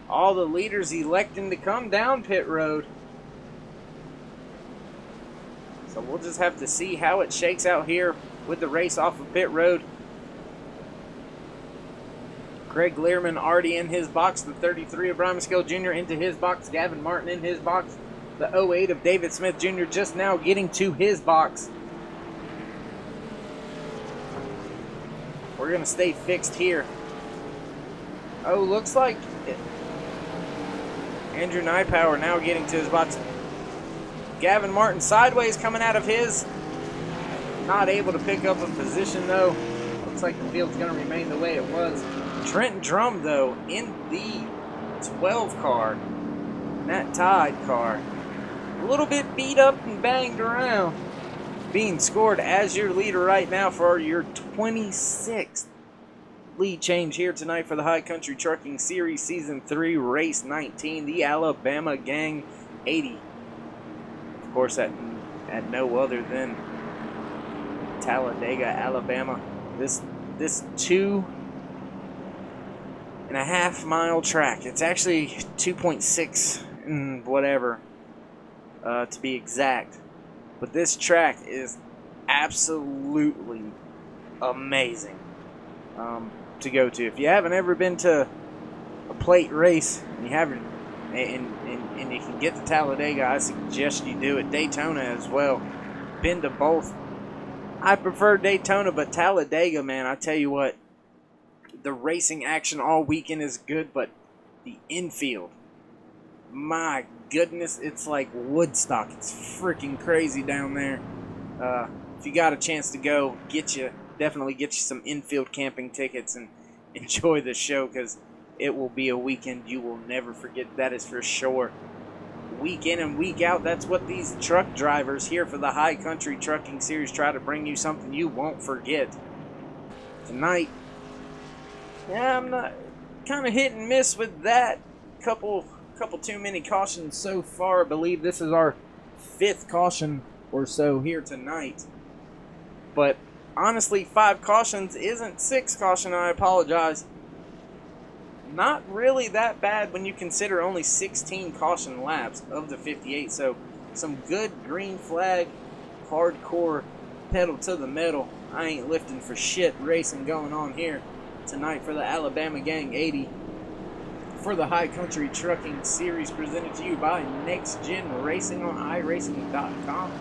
All the leaders electing to come down pit road. So we'll just have to see how it shakes out here with the race off of pit road. Craig Learman already in his box. The 33 of Brian Maskell Jr. into his box. Gavin Martin in his box. The 08 of David Smith Jr. just now getting to his box. We're going to stay fixed here. Oh, looks like Andrew Nypower now getting to his box. Gavin Martin sideways coming out of his. Not able to pick up a position, though. Looks like the field's going to remain the way it was. Trent Drum, though, in the 12 car, that Tide car, a little bit beat up and banged around, being scored as your leader right now for your 26th lead change here tonight for the High Country Trucking Series Season 3, Race 19, the Alabama Gang 80. Of course, at no other than Talladega, Alabama. This 2.5 mile track. It's actually 2.6 and whatever, to be exact. But this track is absolutely amazing to go to. If you haven't ever been to a plate race and you haven't, and you can get to Talladega, I suggest you do it. Daytona as well. Been to both. I prefer Daytona, but Talladega, man, I tell you what, the racing action all weekend is good, but the infield, my goodness, it's like Woodstock. It's freaking crazy down there. If you got a chance to go, definitely get you some infield camping tickets and enjoy the show, because it will be a weekend you will never forget. That is for sure. Week in and week out, that's what these truck drivers here for the High Country Trucking Series try to bring you, something you won't forget. Tonight, yeah, kind of hit and miss with that. Couple too many cautions so far. I believe this is our 5th caution or so here tonight. But honestly, 5 cautions isn't 6 caution. I apologize. Not really that bad when you consider only 16 caution laps of the 58. So some good green flag, hardcore, pedal to the metal, I ain't lifting for shit racing going on here tonight for the Alabama Gang 80 for the High Country Trucking Series, presented to you by Next Gen Racing on iRacing.com.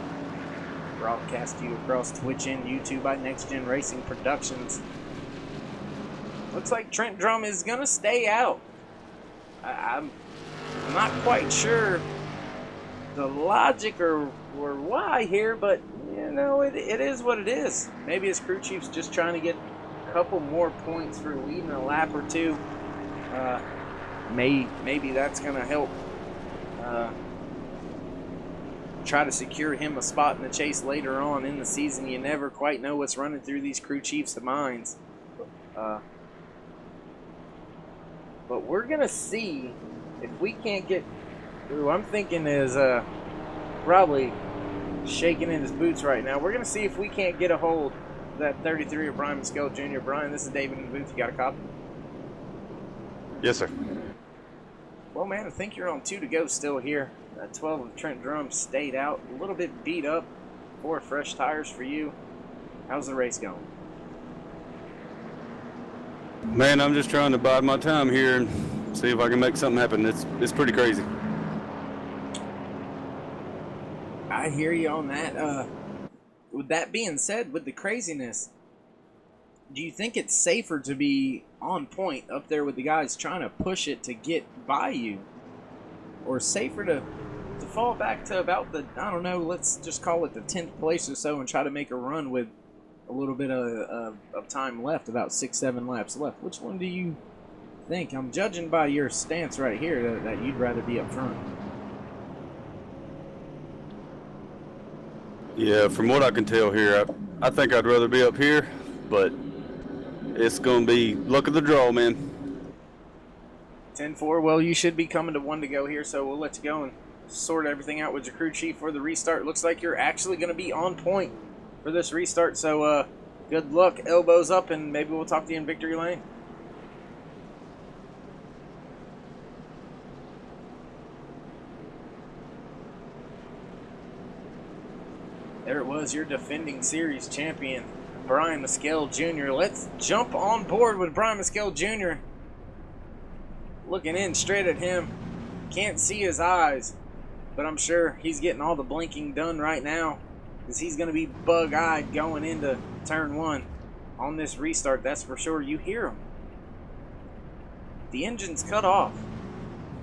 Broadcast to you across Twitch and YouTube by Next Gen Racing Productions. Looks like Trent Drum is gonna stay out. I'm not quite sure the logic or why here, but you know, it is what it is. Maybe his crew chief's just trying to get a couple more points for leading a lap or two. Maybe that's gonna help try to secure him a spot in the chase later on in the season. You never quite know what's running through these crew chiefs' minds. But we're gonna see if we can't get. Who I'm thinking is probably shaking in his boots right now. We're gonna see if we can't get a hold of that 33 of Brian Muskel Jr. Brian, this is David in the booth. You got a copy? Yes, sir. Well, man, I think you're on 2 to go still here. 12 of Trent Drum stayed out, a little bit beat up. 4 fresh tires for you. How's the race going? Man, I'm just trying to bide my time here and see if I can make something happen. It's pretty crazy. I hear you on that. With that being said, with the craziness, do you think it's safer to be on point up there with the guys trying to push it to get by you? Or safer to fall back to about the, I don't know, let's just call it the 10th place or so and try to make a run with a little bit of time left, about 6-7 laps left? Which one do you think? I'm judging by your stance right here that you'd rather be up front. Yeah, from what I can tell here, I think I'd rather be up here, but it's going to be luck of the draw, man. 10-4, well, you should be coming to 1 to go here, so we'll let you go and sort everything out with your crew chief for the restart. Looks like you're actually going to be on point for this restart, so good luck, elbows up, and maybe we'll talk to you in victory lane. There it was, your defending series champion, Brian Muskel Jr. Let's jump on board with Brian Muskel Jr. Looking in straight at him. Can't see his eyes, but I'm sure he's getting all the blinking done right now, because he's going to be bug-eyed going into turn 1 on this restart. That's for sure. You hear him. The engine's cut off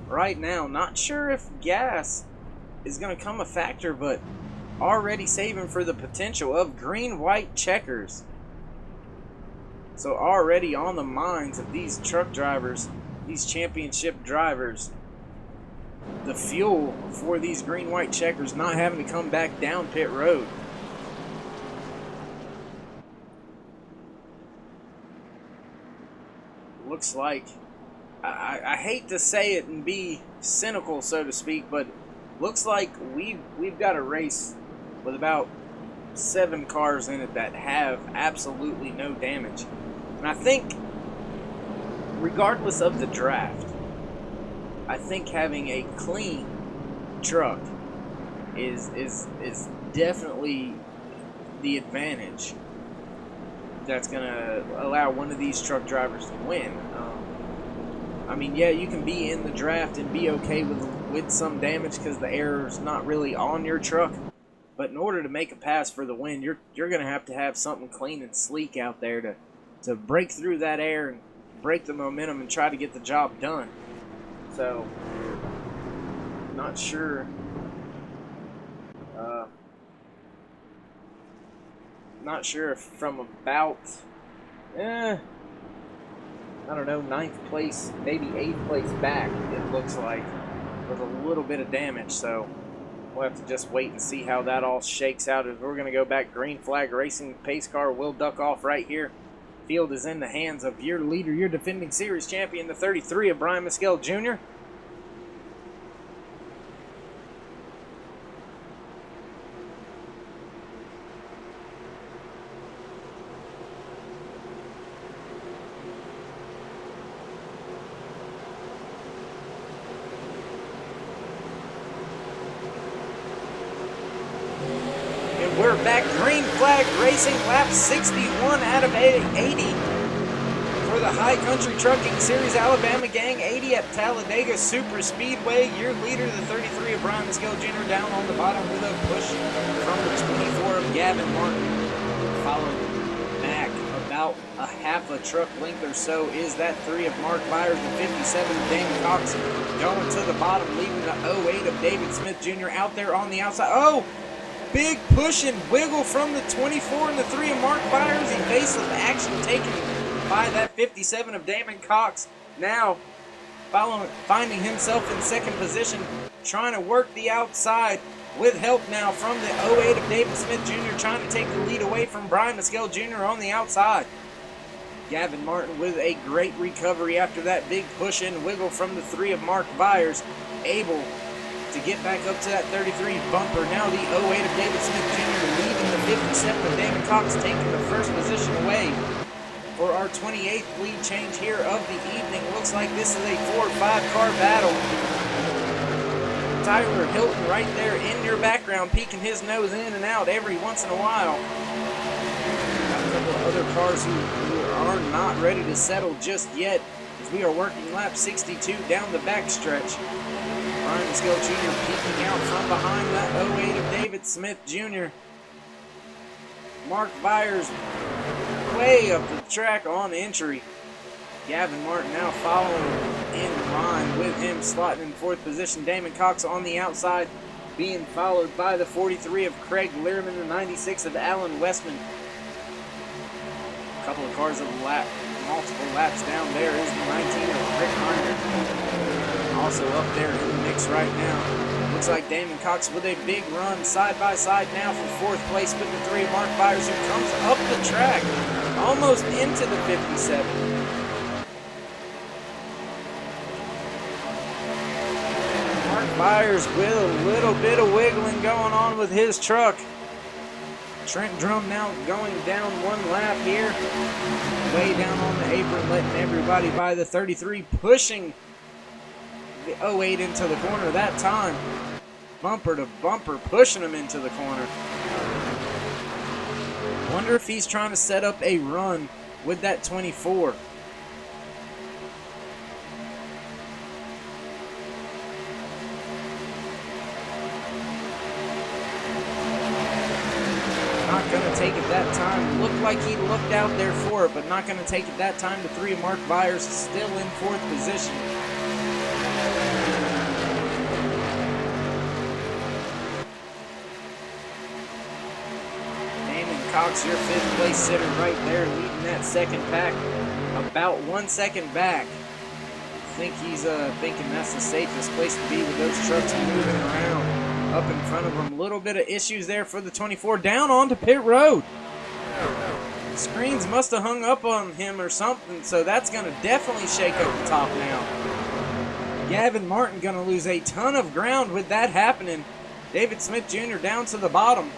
right now. Not sure if gas is going to come a factor, but already saving for the potential of green-white checkers. So already on the minds of these truck drivers, these championship drivers, the fuel for these green-white checkers not having to come back down pit road. Looks like, I hate to say it and be cynical, so to speak, but looks like we've got a race with about 7 cars in it that have absolutely no damage. And I think, regardless of the draft, I think having a clean truck is definitely the advantage that's going to allow one of these truck drivers to win. I mean, yeah, you can be in the draft and be okay with some damage because the air's not really on your truck. But in order to make a pass for the win, you're going to have something clean and sleek out there to break through that air and break the momentum and try to get the job done. So, not sure. Not sure if from about, I don't know, 9th place, maybe 8th place back, it looks like, with a little bit of damage. So, we'll have to just wait and see how that all shakes out. If we're going to go back, green flag racing, pace car will duck off right here field is in the hands of your leader, your defending series champion, the 33 of Brian Mescal Jr. We're back, green flag racing, lap 61 out of 80 for the High Country Trucking Series Alabama Gang, 80 at Talladega Super Speedway. Your leader, the 33 of Brian Mescal Jr., down on the bottom with a push from the 24 of Gavin Martin. Followed back about a half a truck length or so is that 3 of Mark Byers, the 57 of Damon Cox, going to the bottom, leaving the 08 of David Smith Jr. out there on the outside. Oh! Big push and wiggle from the 24 and the 3 of Mark Byers. Evasive action taken by that 57 of Damon Cox. Now finding himself in second position, trying to work the outside with help now from the 08 of David Smith Jr., trying to take the lead away from Brian Mescal Jr. on the outside. Gavin Martin with a great recovery after that big push and wiggle from the 3 of Mark Byers, able to get back up to that 33 bumper. Now the 08 of David Smith Jr. leading the 57 of Damon Cox, taking the first position away for our 28th lead change here of the evening. Looks like this is a 4 or 5 car battle. Tyler Hilton right there in your background, peeking his nose in and out every once in a while. Got a couple of other cars who are not ready to settle just yet, as we are working lap 62 down the backstretch. Brian Mescal Jr. peeking out from behind that 08 of David Smith Jr. Mark Byers way up the track on entry. Gavin Martin now following in line with him, slotting in fourth position. Damon Cox on the outside, being followed by the 43 of Craig Learman, the 96 of Alan Westman. A couple of cars of multiple laps down there is the 19 of Rick Reiner. Also up there in the mix right now. Looks like Damon Cox with a big run side by side now for fourth place with the 3 of Mark Byers, who comes up the track almost into the 57. Mark Byers with a little bit of wiggling going on with his truck. Trent Drum now going down one lap here. Way down on the apron, letting everybody by the 33, pushing the 08 into the corner that time. Bumper to bumper, pushing him into the corner. Wonder if he's trying to set up a run with that 24. Not going to take it that time. Looked like he looked out there for it, but not going to take it that time. The 3 of Mark Byers still in fourth position. Cox, your fifth place sitter right there, leading that second pack about 1 second back. I think he's thinking that's the safest place to be with those trucks moving around up in front of him. A little bit of issues there for the 24 down onto pit road. Screens must have hung up on him or something, so that's going to definitely shake up the top now. Gavin Martin going to lose a ton of ground with that happening. David Smith Jr. down to the bottom.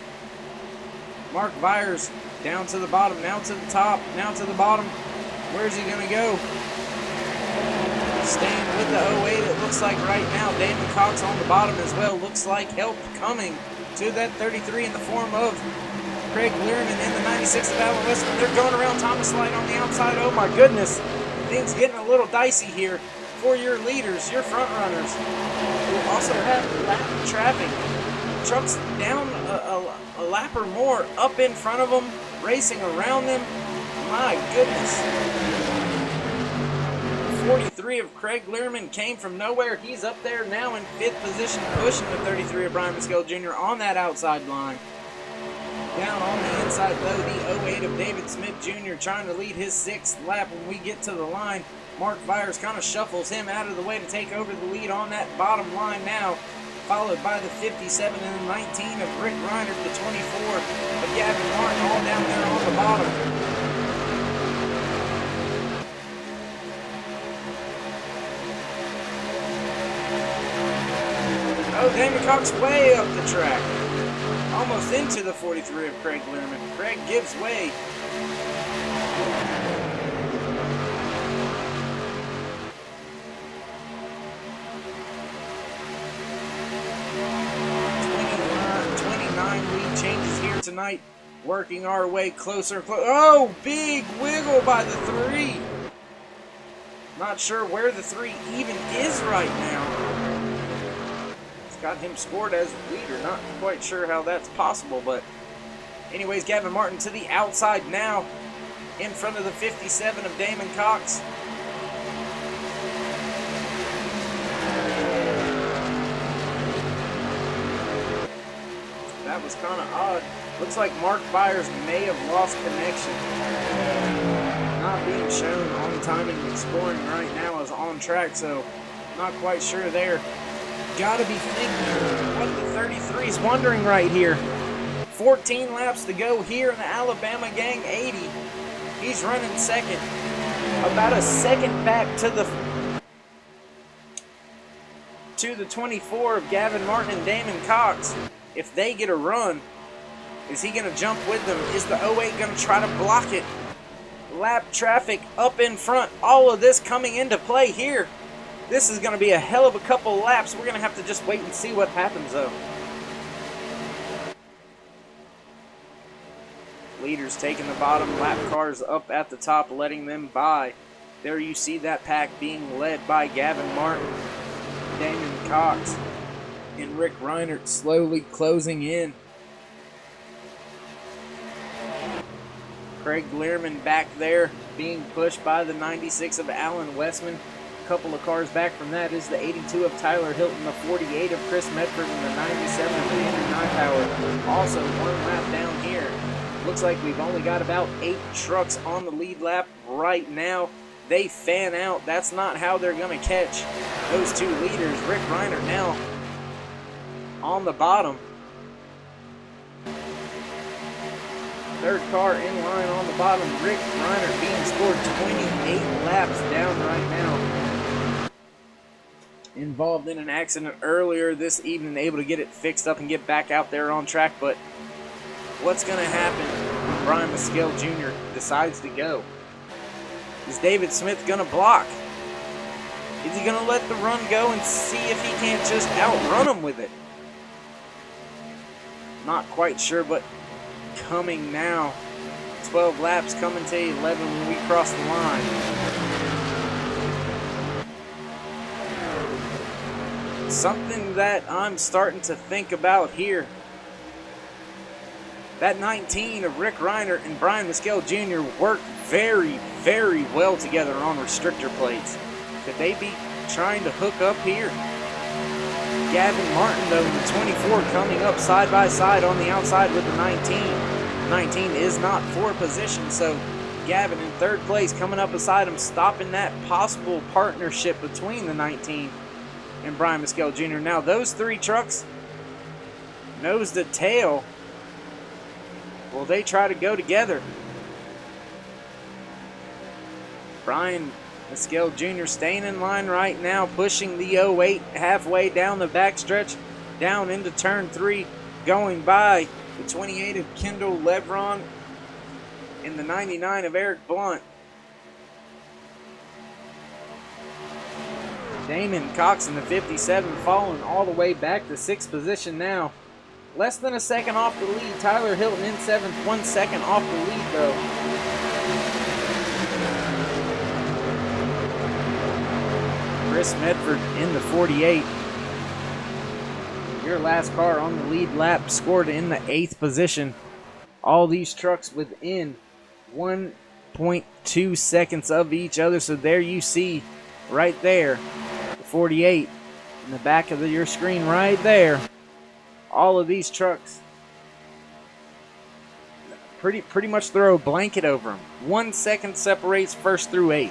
Mark Byers down to the bottom, now to the top, now to the bottom. Where's he going to go? Staying with the 08, it looks like right now. Damon Cox on the bottom as well. Looks like help coming to that 33 in the form of Craig Learman and the 96 of Alan Westman. They're going around Thomas Light on the outside. Oh my goodness. Things getting a little dicey here for your leaders, your front runners, who also have lap traffic. Trucks down a lap or more up in front of them, racing around them. My goodness. 43 of Craig Learman came from nowhere. He's up there now in fifth position, pushing the 33 of Brian Mescal Jr. on that outside line. Down on the inside, though, the 08 of David Smith Jr. trying to lead his sixth lap. When we get to the line, Mark Byers kind of shuffles him out of the way to take over the lead on that bottom line now, followed by the 57 and the 19 of Rick Reiner, the 24 of Gavin Martin, all down there on the bottom. Damon Cox way up the track. Almost into the 43 of Craig Learman. Craig gives way. Lead changes here tonight, working our way closer and closer. Oh, big wiggle by the 3. Not sure where the 3 even is right now. It's got him scored as leader. Not quite sure how that's possible, but anyways, Gavin Martin to the outside now, in front of the 57 of Damon Cox. That was kind of odd. Looks like Mark Byers may have lost connection. Not being shown on timing and scoring right now is on track, so not quite sure there. Gotta be thinking what the 33 is wondering right here. 14 laps to go here in the Alabama Gang 80. He's running second. About a second back to the 24 of Gavin Martin and Damon Cox. If they get a run, is he going to jump with them? Is the 08 going to try to block it? Lap traffic up in front. All of this coming into play here. This is going to be a hell of a couple laps. We're going to have to just wait and see what happens, though. Leaders taking the bottom. Lap cars up at the top, letting them by. There you see that pack being led by Gavin Martin, Damon Cox, and Rick Reinert slowly closing in. Craig Learman back there being pushed by the 96 of Alan Westman. A couple of cars back from that is the 82 of Tyler Hilton, the 48 of Chris Medford, and the 97 of Andrew Nypower. Also one lap down here. Looks like we've only got about 8 trucks on the lead lap right now. They fan out. That's not how they're going to catch those 2 leaders. Rick Reinert now on the bottom. Third car in line on the bottom. Rick Reinert being scored 28 laps down right now. Involved in an accident earlier this evening, able to get it fixed up and get back out there on track. But what's going to happen when Brian Maskell Jr. decides to go? Is David Smith going to block? Is he going to let the run go and see if he can't just outrun him with it? Not quite sure, but coming now. 12 laps coming to 11 when we cross the line. Something that I'm starting to think about here. That 19 of Rick Reinert and Brian Maskell Jr. work very, very well together on restrictor plates. Could they be trying to hook up here? Gavin Martin, though, in the 24 coming up side by side on the outside with the 19. 19 is not for position, so Gavin in third place coming up beside him, stopping that possible partnership between the 19 and Brian Maskell Jr. Now, those 3 trucks, nose to tail, will they try to go together? Brian Maskell Jr. staying in line right now, pushing the 08 halfway down the backstretch, down into turn 3, going by the 28 of Kendall Levron and the 99 of Eric Blunt. Damon Cox in the 57 falling all the way back to 6th position now. Less than a second off the lead. Tyler Hilton in 7th, 1 second off the lead though. Chris Medford in the 48. Your last car on the lead lap scored in the 8th position. All these trucks within 1.2 seconds of each other. So there you see right there the 48 in the back of your screen right there. All of these trucks pretty much throw a blanket over them. 1 second separates 1st through 8th.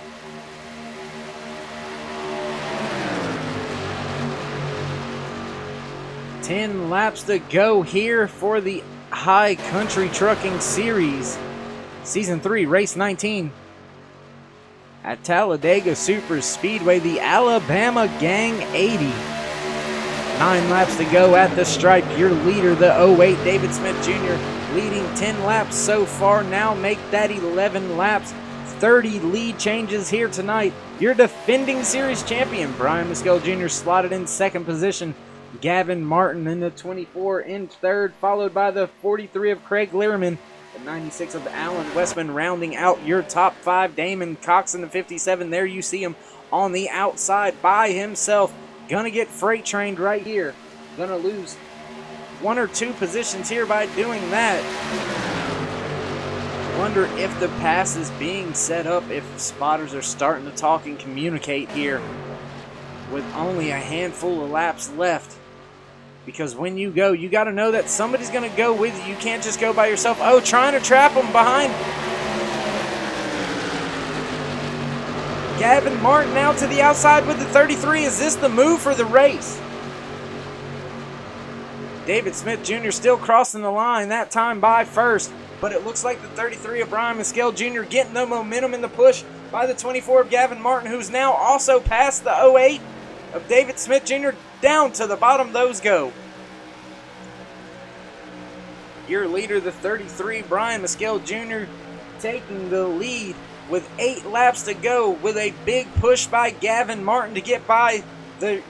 Ten laps to go here for the High Country Trucking Series. Season 3, Race 19. At Talladega Super Speedway, the Alabama Gang 80. 9 laps to go at the stripe. Your leader, the 08 David Smith Jr., leading 10 laps so far. Now make that 11 laps. 30 lead changes here tonight. Your defending series champion, Brian Mescal Jr., slotted in second position. Gavin Martin in the 24 in third, followed by the 43 of Craig Learman. The 96 of Alan Westman rounding out your top 5. Damon Cox in the 57. There you see him on the outside by himself. Gonna get freight trained right here. Gonna lose 1 or 2 positions here by doing that. Wonder if the pass is being set up, if spotters are starting to talk and communicate here with only a handful of laps left. Because when you go, you got to know that somebody's going to go with you. You can't just go by yourself. Oh, trying to trap them behind. Gavin Martin out to the outside with the 33. Is this the move for the race? David Smith Jr. still crossing the line, that time by first. But it looks like the 33 of Brian Mescal Jr. getting the momentum in the push by the 24 of Gavin Martin, who's now also past the 08 of David Smith Jr. Down to the bottom those go. Your leader, the 33, Brian Mescal Jr., taking the lead with 8 laps to go, with a big push by Gavin Martin to get by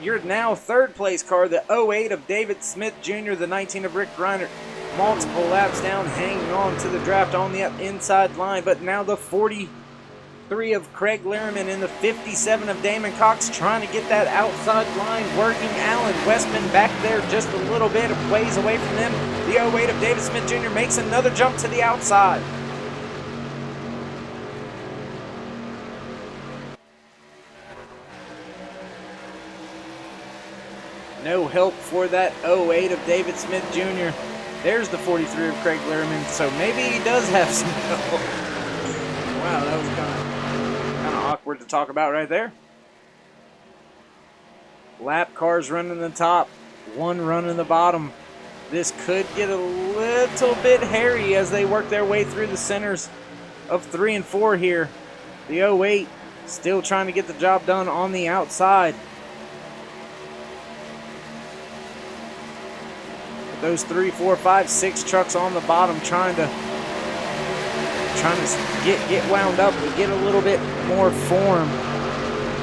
your now third place car, the 08 of David Smith Jr., the 19 of Rick Griner. Multiple laps down, hanging on to the draft on the inside line, but now the 43 of Craig Learman and the 57 of Damon Cox trying to get that outside line working. Alan Westman back there just a little bit of ways away from them. The 08 of David Smith Jr. makes another jump to the outside. No help for that 08 of David Smith Jr. There's the 43 of Craig Learman, so maybe he does have some help. Wow, that was kind of awkward to talk about right there. Lap cars running the top, 1 running the bottom. This could get a little bit hairy as they work their way through the centers of 3 and 4 here. The 08 still trying to get the job done on the outside. Those 3, 4, 5, 6 trucks on the bottom trying to get wound up and get a little bit more form.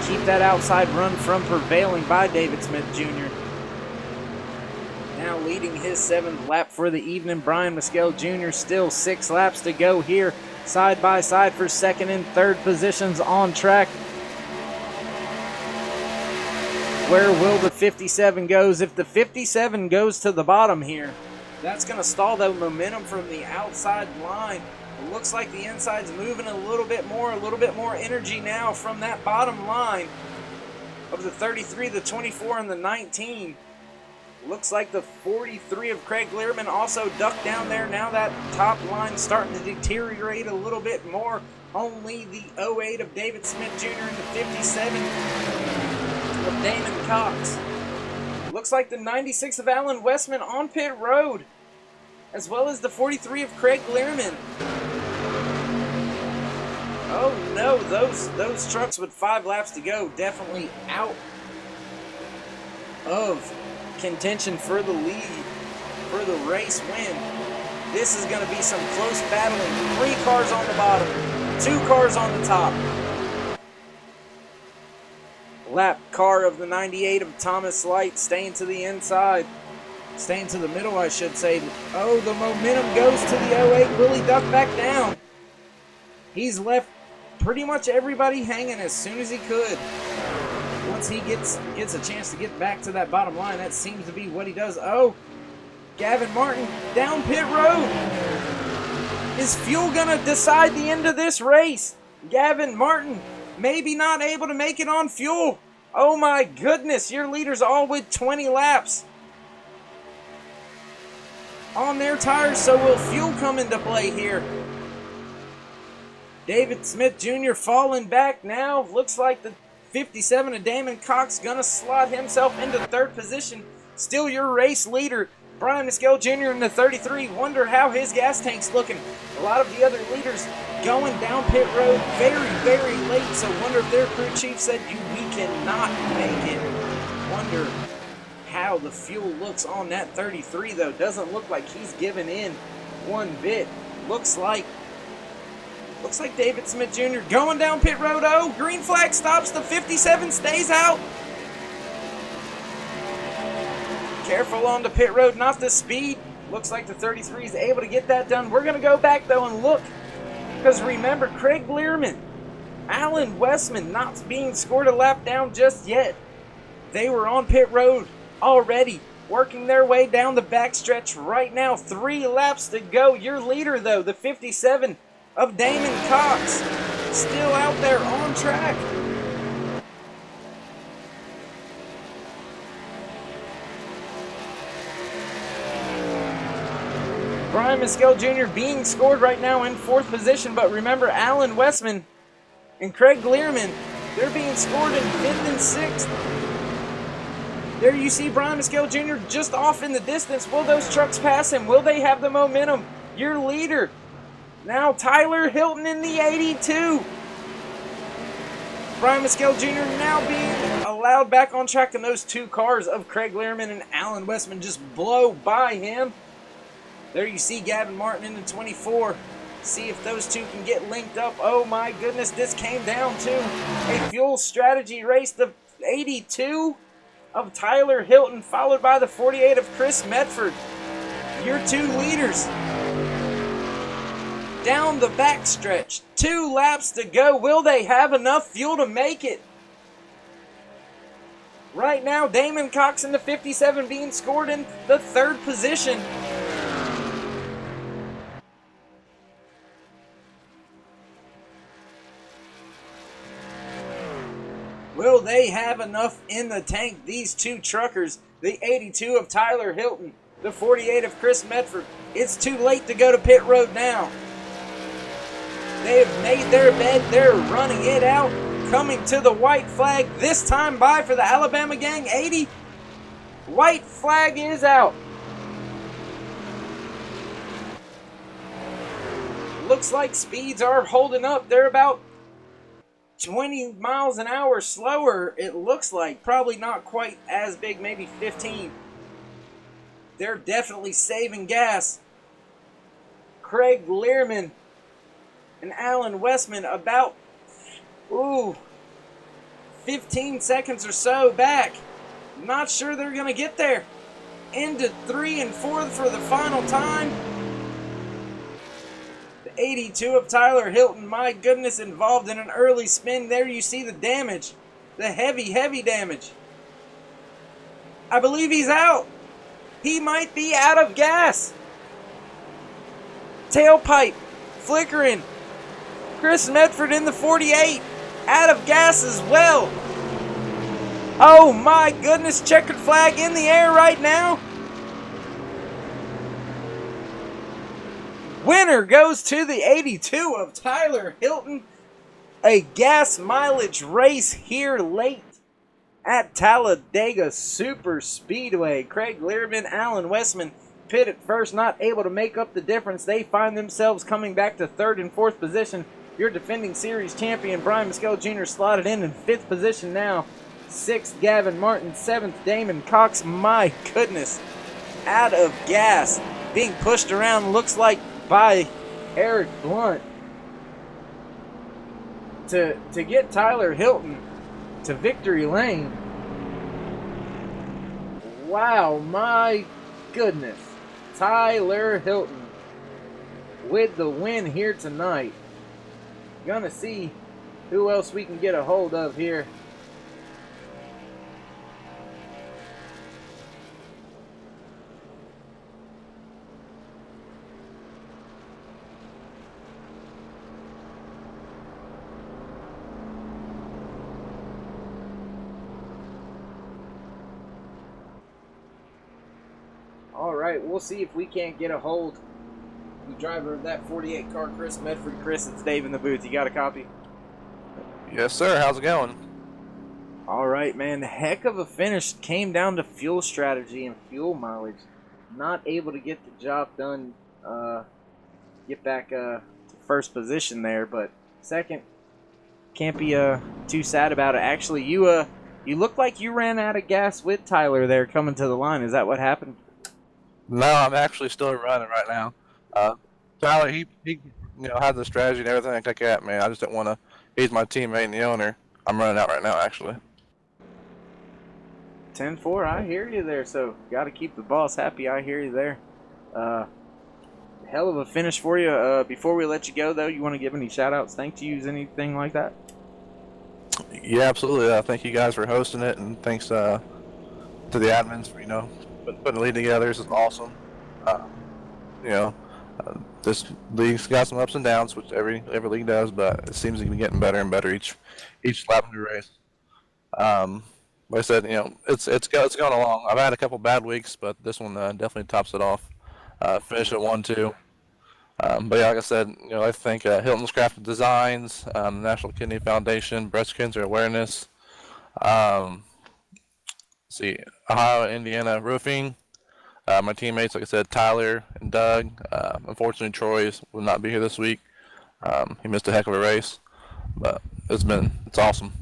Keep that outside run from prevailing by David Smith Jr. Now leading his 7th lap for the evening, Brian Mescal Jr. Still 6 laps to go here, side by side for 2nd and 3rd positions on track. Where will the 57 goes? If the 57 goes to the bottom here, that's going to stall the momentum from the outside line. It looks like the inside's moving a little bit more energy now from that bottom line of the 33, the 24, and the 19. Looks like the 43 of Craig Learman also ducked down there. Now that top line starting to deteriorate a little bit more. Only the 08 of David Smith Jr. and the 57 of Damon Cox. Looks like the 96 of Alan Westman on pit road, as well as the 43 of Craig Learman. Oh no, those trucks with 5 laps to go definitely out of contention for the lead, for the race win. This is going to be some close battling. 3 cars on the bottom, 2 cars on the top. Lap car of the 98 of Thomas Light staying to the inside. Staying to the middle, I should say. Oh, the momentum goes to the 08. Will he duck back down? He's left pretty much everybody hanging as soon as he could. Once he gets a chance to get back to that bottom line, that seems to be what he does. Oh, Gavin Martin down pit road. Is fuel going to decide the end of this race? Gavin Martin maybe not able to make it on fuel. Oh my goodness, your leaders all with 20 laps on their tires, so will fuel come into play here? David Smith Jr. falling back now. Looks like the 57 of Damon Cox gonna slot himself into 3rd position. Still your race leader, Brian Mescal Jr. in the 33. Wonder how his gas tank's looking. A lot of the other leaders going down pit road very, very late, so wonder if their crew chief said, we cannot make it. Wonder how the fuel looks on that 33, though. Doesn't look like he's giving in one bit. Looks like David Smith Jr. going down pit road. Oh, green flag stops. The 57 stays out. Careful on the pit road, not the speed. Looks like the 33 is able to get that done. We're going to go back, though, and look. Because remember, Craig Learman, Alan Westman not being scored a lap down just yet. They were on pit road already, working their way down the backstretch right now. 3 laps to go. Your leader, though, the 57 of Damon Cox, still out there on track. Brian Mescal Jr. being scored right now in 4th position, but remember, Alan Westman and Craig Learman, they're being scored in 5th and 6th. There you see Brian Mescal Jr. just off in the distance. Will those trucks pass him? Will they have the momentum? Your leader, now Tyler Hilton in the 82. Brian Mescal Jr. now being allowed back on track, and those 2 cars of Craig Learman and Alan Westman just blow by him. There you see Gavin Martin in the 24. See if those 2 can get linked up. Oh my goodness, this came down to a fuel strategy race. The 82 of Tyler Hilton, followed by the 48 of Chris Medford. Your 2 leaders. Down the backstretch. 2 laps to go. Will they have enough fuel to make it? Right now, Damon Cox in the 57 being scored in the 3rd position. Will they have enough in the tank? These 2 truckers, the 82 of Tyler Hilton, the 48 of Chris Medford. It's too late to go to pit road now. They have made their bed. They're running it out. Coming to the white flag. This time by for the Alabama Gang 80. White flag is out. Looks like speeds are holding up. They're about 20 miles an hour slower, it looks like. Probably not quite as big, maybe 15. They're definitely saving gas. Craig Learman and Alan Westman about 15 seconds or so back. Not sure they're going to get there. Into 3 and 4 for the final time. 82 of Tyler Hilton, my goodness, involved in an early spin. There you see the damage. The heavy damage. I believe he's out. He might be out of gas. Tailpipe flickering. Chris Medford in the 48. Out of gas as well. Oh my goodness, checkered flag in the air right now. Winner goes to the 82 of Tyler Hilton. A gas mileage race here late at Talladega Super Speedway. Craig Learman, Alan Westman pit at first, not able to make up the difference. They find themselves coming back to 3rd and 4th position. Your defending series champion, Brian Mescal Jr., slotted in 5th position now. 6th, Gavin Martin. 7th, Damon Cox. My goodness. Out of gas. Being pushed around, looks like, by Eric Blunt to get Tyler Hilton to victory lane. Wow, my goodness. Tyler Hilton with the win here tonight. Gonna see who else we can get a hold of here. Alright, we'll see if we can't get a hold of the driver of that 48 car, Chris Medford. Chris, it's Dave in the booth. You got a copy? Yes, sir. How's it going? Alright, man. Heck of a finish. Came down to fuel strategy and fuel mileage. Not able to get the job done. Get back to 1st position there, but 2nd. Can't be too sad about it. Actually, you You look like you ran out of gas with Tyler there coming to the line. Is that what happened? No, I'm actually still running right now. Tyler, he had the strategy and everything like that, man. I just didn't want to. He's my teammate and the owner. I'm running out right now, actually. 10-4, I hear you there. So got to keep the boss happy. I hear you there. Hell of a finish for you. Before we let you go, though, you want to give any shout-outs, thank yous, anything like that? Yeah, absolutely. Thank you guys for hosting it, and thanks to the admins for putting the league together. This is awesome. You know, this league's got some ups and downs, which every league does, but it seems to be getting better and better each lap of the race. Like I said, it's going along. I've had a couple bad weeks, but this one definitely tops it off. Finished at 1-2. But yeah, like I said, I think Hilton's Crafted Designs, National Kidney Foundation, Breast Cancer Awareness, see, Ohio and Indiana Roofing, my teammates, like I said, Tyler and Doug. Unfortunately, Troy will not be here this week. He missed a heck of a race, but it's awesome.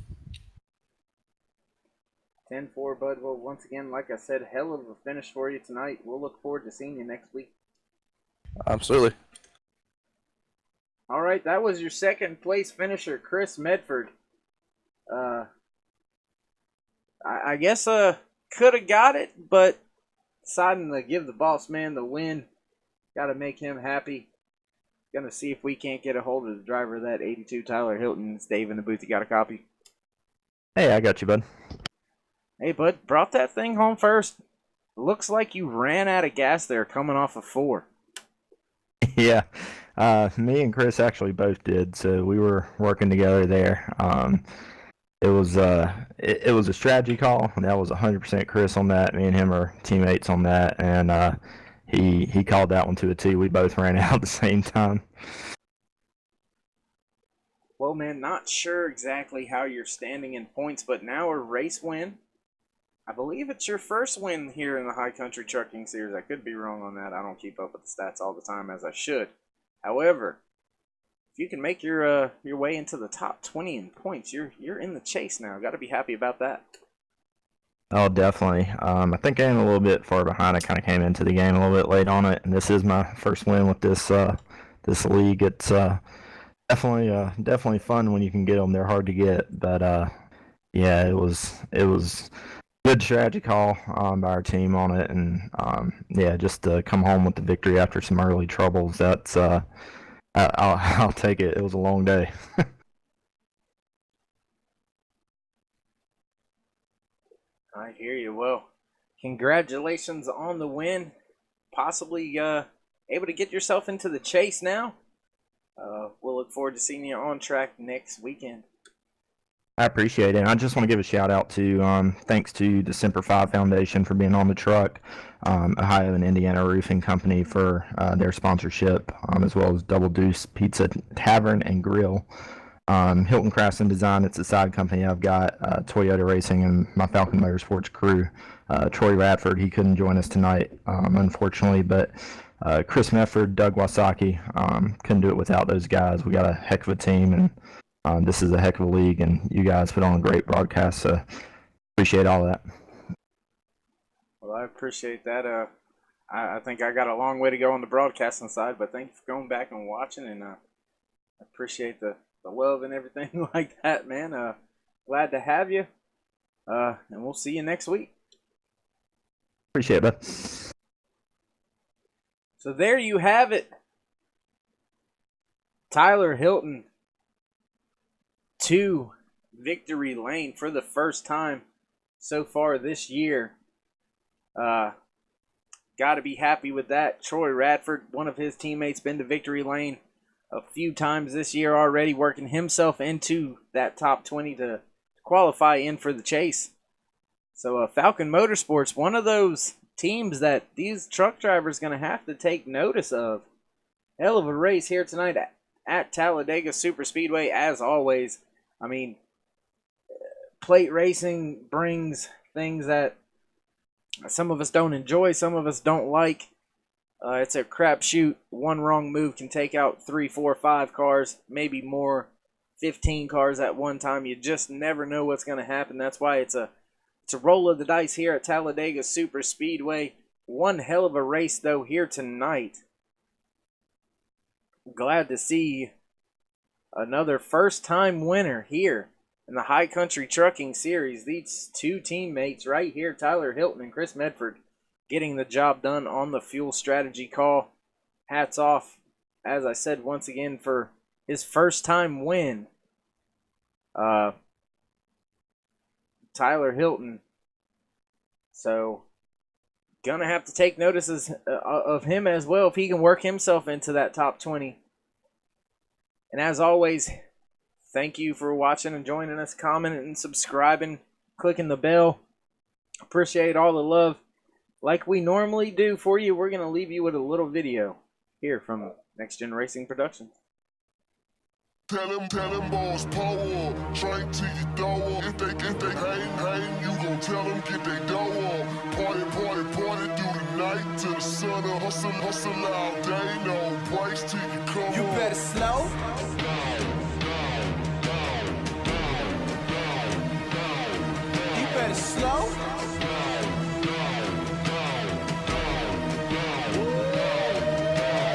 10-4, Bud. Well, once again, like I said, hell of a finish for you tonight. We'll look forward to seeing you next week. Absolutely. All right, that was your second place finisher, Chris Medford. I guess could have got it, but deciding to give the boss man the win. Got to make him happy. Gonna see if we can't get a hold of the driver of that 82 Tyler Hilton. It's Dave in the booth. You got a copy? Hey, I got you, bud. Hey, bud, brought that thing home first. Looks like you ran out of gas there coming off of 4. Yeah, me and Chris actually both did, so we were working together there. It was it was a strategy call, and that was 100% Chris on that. Me and him are teammates on that, and he called that one to a T. We both ran out at the same time. Well, man, not sure exactly how you're standing in points, but now a race win. I believe it's your first win here in the High Country Trucking Series. I could be wrong on that. I don't keep up with the stats all the time as I should. However, if you can make your way into the top 20 in points, you're in the chase now. Got to be happy about that. Oh, definitely. I think I am a little bit far behind. I kind of came into the game a little bit late on it, and this is my first win with this league. It's definitely fun when you can get them. They're hard to get, but yeah, it was good strategy call by our team on it, and yeah, just to come home with the victory after some early troubles. That's I'll take it. It was a long day. I hear you. Well, congratulations on the win. Possibly able to get yourself into the chase now. We'll look forward to seeing you on track next weekend. I appreciate it. And I just want to give a shout out to thanks to the Semper Fi Foundation for being on the truck, Ohio and Indiana Roofing Company for their sponsorship, as well as Double Deuce Pizza Tavern and Grill. Hilton Crafts and Design, it's a side company I've got, Toyota Racing, and my Falcon Motorsports crew. Troy Radford, he couldn't join us tonight, unfortunately, but Chris Mefford, Doug Wasaki, couldn't do it without those guys. We got a heck of a team, and this is a heck of a league, and you guys put on a great broadcast, so appreciate all that. Well, I appreciate that. I think I got a long way to go on the broadcasting side, but thank you for going back and watching, and I appreciate the love and everything like that, man. Glad to have you, and we'll see you next week. Appreciate it, bud. So there you have it. Tyler Hilton to victory lane for the first time so far this year. Got to be happy with that. Troy Radford, one of his teammates, been to victory lane a few times this year already, working himself into that top 20 to qualify in for the chase. So Falcon Motorsports, one of those teams that these truck drivers going to have to take notice of. Hell of a race here tonight at Talladega Superspeedway, as always. I mean, plate racing brings things that some of us don't enjoy, some of us don't like. It's a crapshoot. One wrong move can take out 3, 4, 5 cars, maybe more. 15 cars at one time. You just never know what's going to happen. That's why it's a roll of the dice here at Talladega Super Speedway. One hell of a race, though, here tonight. Glad to see another first-time winner here in the High Country Trucking Series. These two teammates right here, Tyler Hilton and Chris Medford, getting the job done on the fuel strategy call. Hats off, as I said once again, for his first-time win. Tyler Hilton. So, gonna have to take notices of him as well if he can work himself into that top 20. And as always, thank you for watching and joining us, commenting and subscribing, clicking the bell. Appreciate all the love. Like we normally do for you, we're going to leave you with a little video here from Next Gen Racing Productions. Tell them boys power, drink till you throw up. If they hang, you gon' tell them get they dough up. Party through the night till the sun up. Hustle all day, no breaks till you come You up. better slow. You better slow.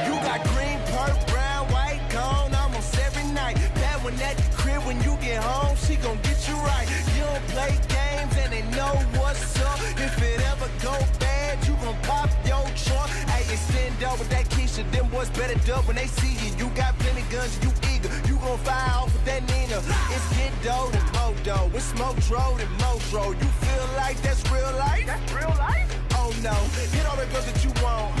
You got green, purple, brown, white, gold almost every night. That one at the crib when you get home, she gon' get you right. You don't play games and they know what's up. If it ever go bad, you gon' pop your trunk. Hey, extend up with that Keisha, them boys better dub when they see you. You got plenty guns, you eager. You gon' fire off with that Nina. It's get dough and modo. It's smoke dro and motro. You feel like that's real life? That's real life? Oh no, hit all the girls that you want.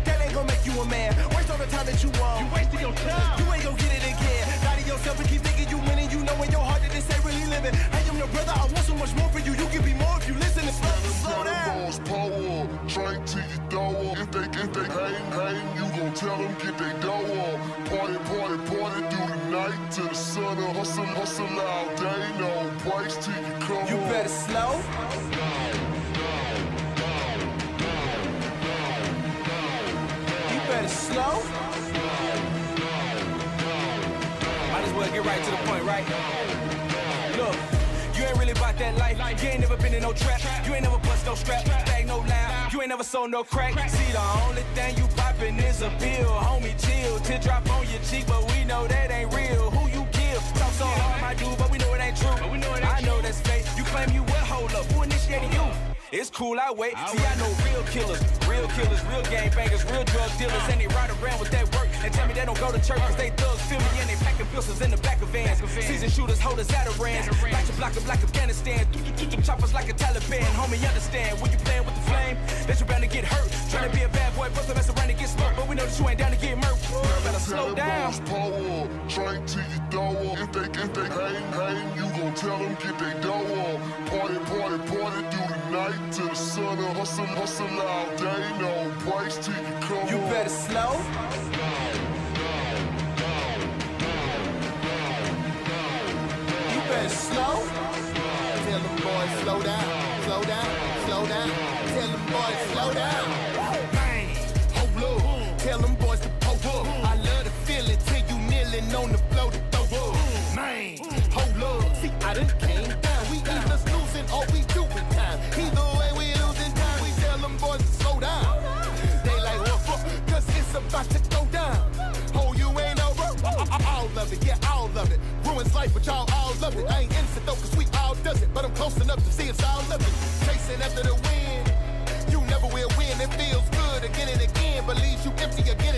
That ain't gon' make you a man. Waste all the time that you want. You wasting your time. You ain't gon' get it again. Lie to yourself and keep thinking you winning. You know in your heart that this ain't really living. I am your brother, I want so much more for you. You can be more if you listen and slow down. Boys power, drink till you throw up. If they hang, you gon' tell them get they dough up. Party through the night till the sun up. Hustle all day, no breaks till you come up. You better slow. You better slow. Might as well get right to the point, right? Look, you ain't really about that life. You ain't never been in no trap. You ain't never bust no strap. Bag no loud. You ain't never sold no crack. See, the only thing you poppin' is a pill. Homie, chill. Teardrop on your cheek, but we know that ain't real. Who you kill? Talk so hard, my dude, but we know it ain't true. I know that's fake. You claim you will hold up. Who initiated you? It's cool, I wait. See, I know real killers, real gang bangers, real drug dealers, and they ride around with that work. And tell me they don't go to church, cause they thugs feel me, and they packing pistols in the back of vans. Season shooters, holders, Atarans. Like your block of like Afghanistan. Choppers like a Taliban. Homie, understand, when you playing with the flame, that you bound to get hurt. Trying to be a bad boy, bust a mess around and get smoked. But we know that you ain't down to get murked. You better slow down. Power, drink till you throw up. If they hang, you gon' tell them get they dough up. Party through the night till the sun up. Hustle all day, no breaks till you come up. You better slow. You better slow. Tell them boys slow down, slow down, slow down. Tell them boys slow down. Bang, hold up. Tell them boys to pull up. I love the feeling till you kneeling on the floor to throw up. Man, hold up. See, I done came down. We either losing or we doing time. Either way, we losing time. We tell them boys to slow down. They like, what fuck? Cause it's about to go down. Oh, you ain't over. All of it, yeah, all of it. Ruins life, but y'all all love it. I ain't innocent though, cause we all does it. But I'm close enough to see it's all of it. Chasing after the wind. You never will win. It feels good again and again, but leaves you empty again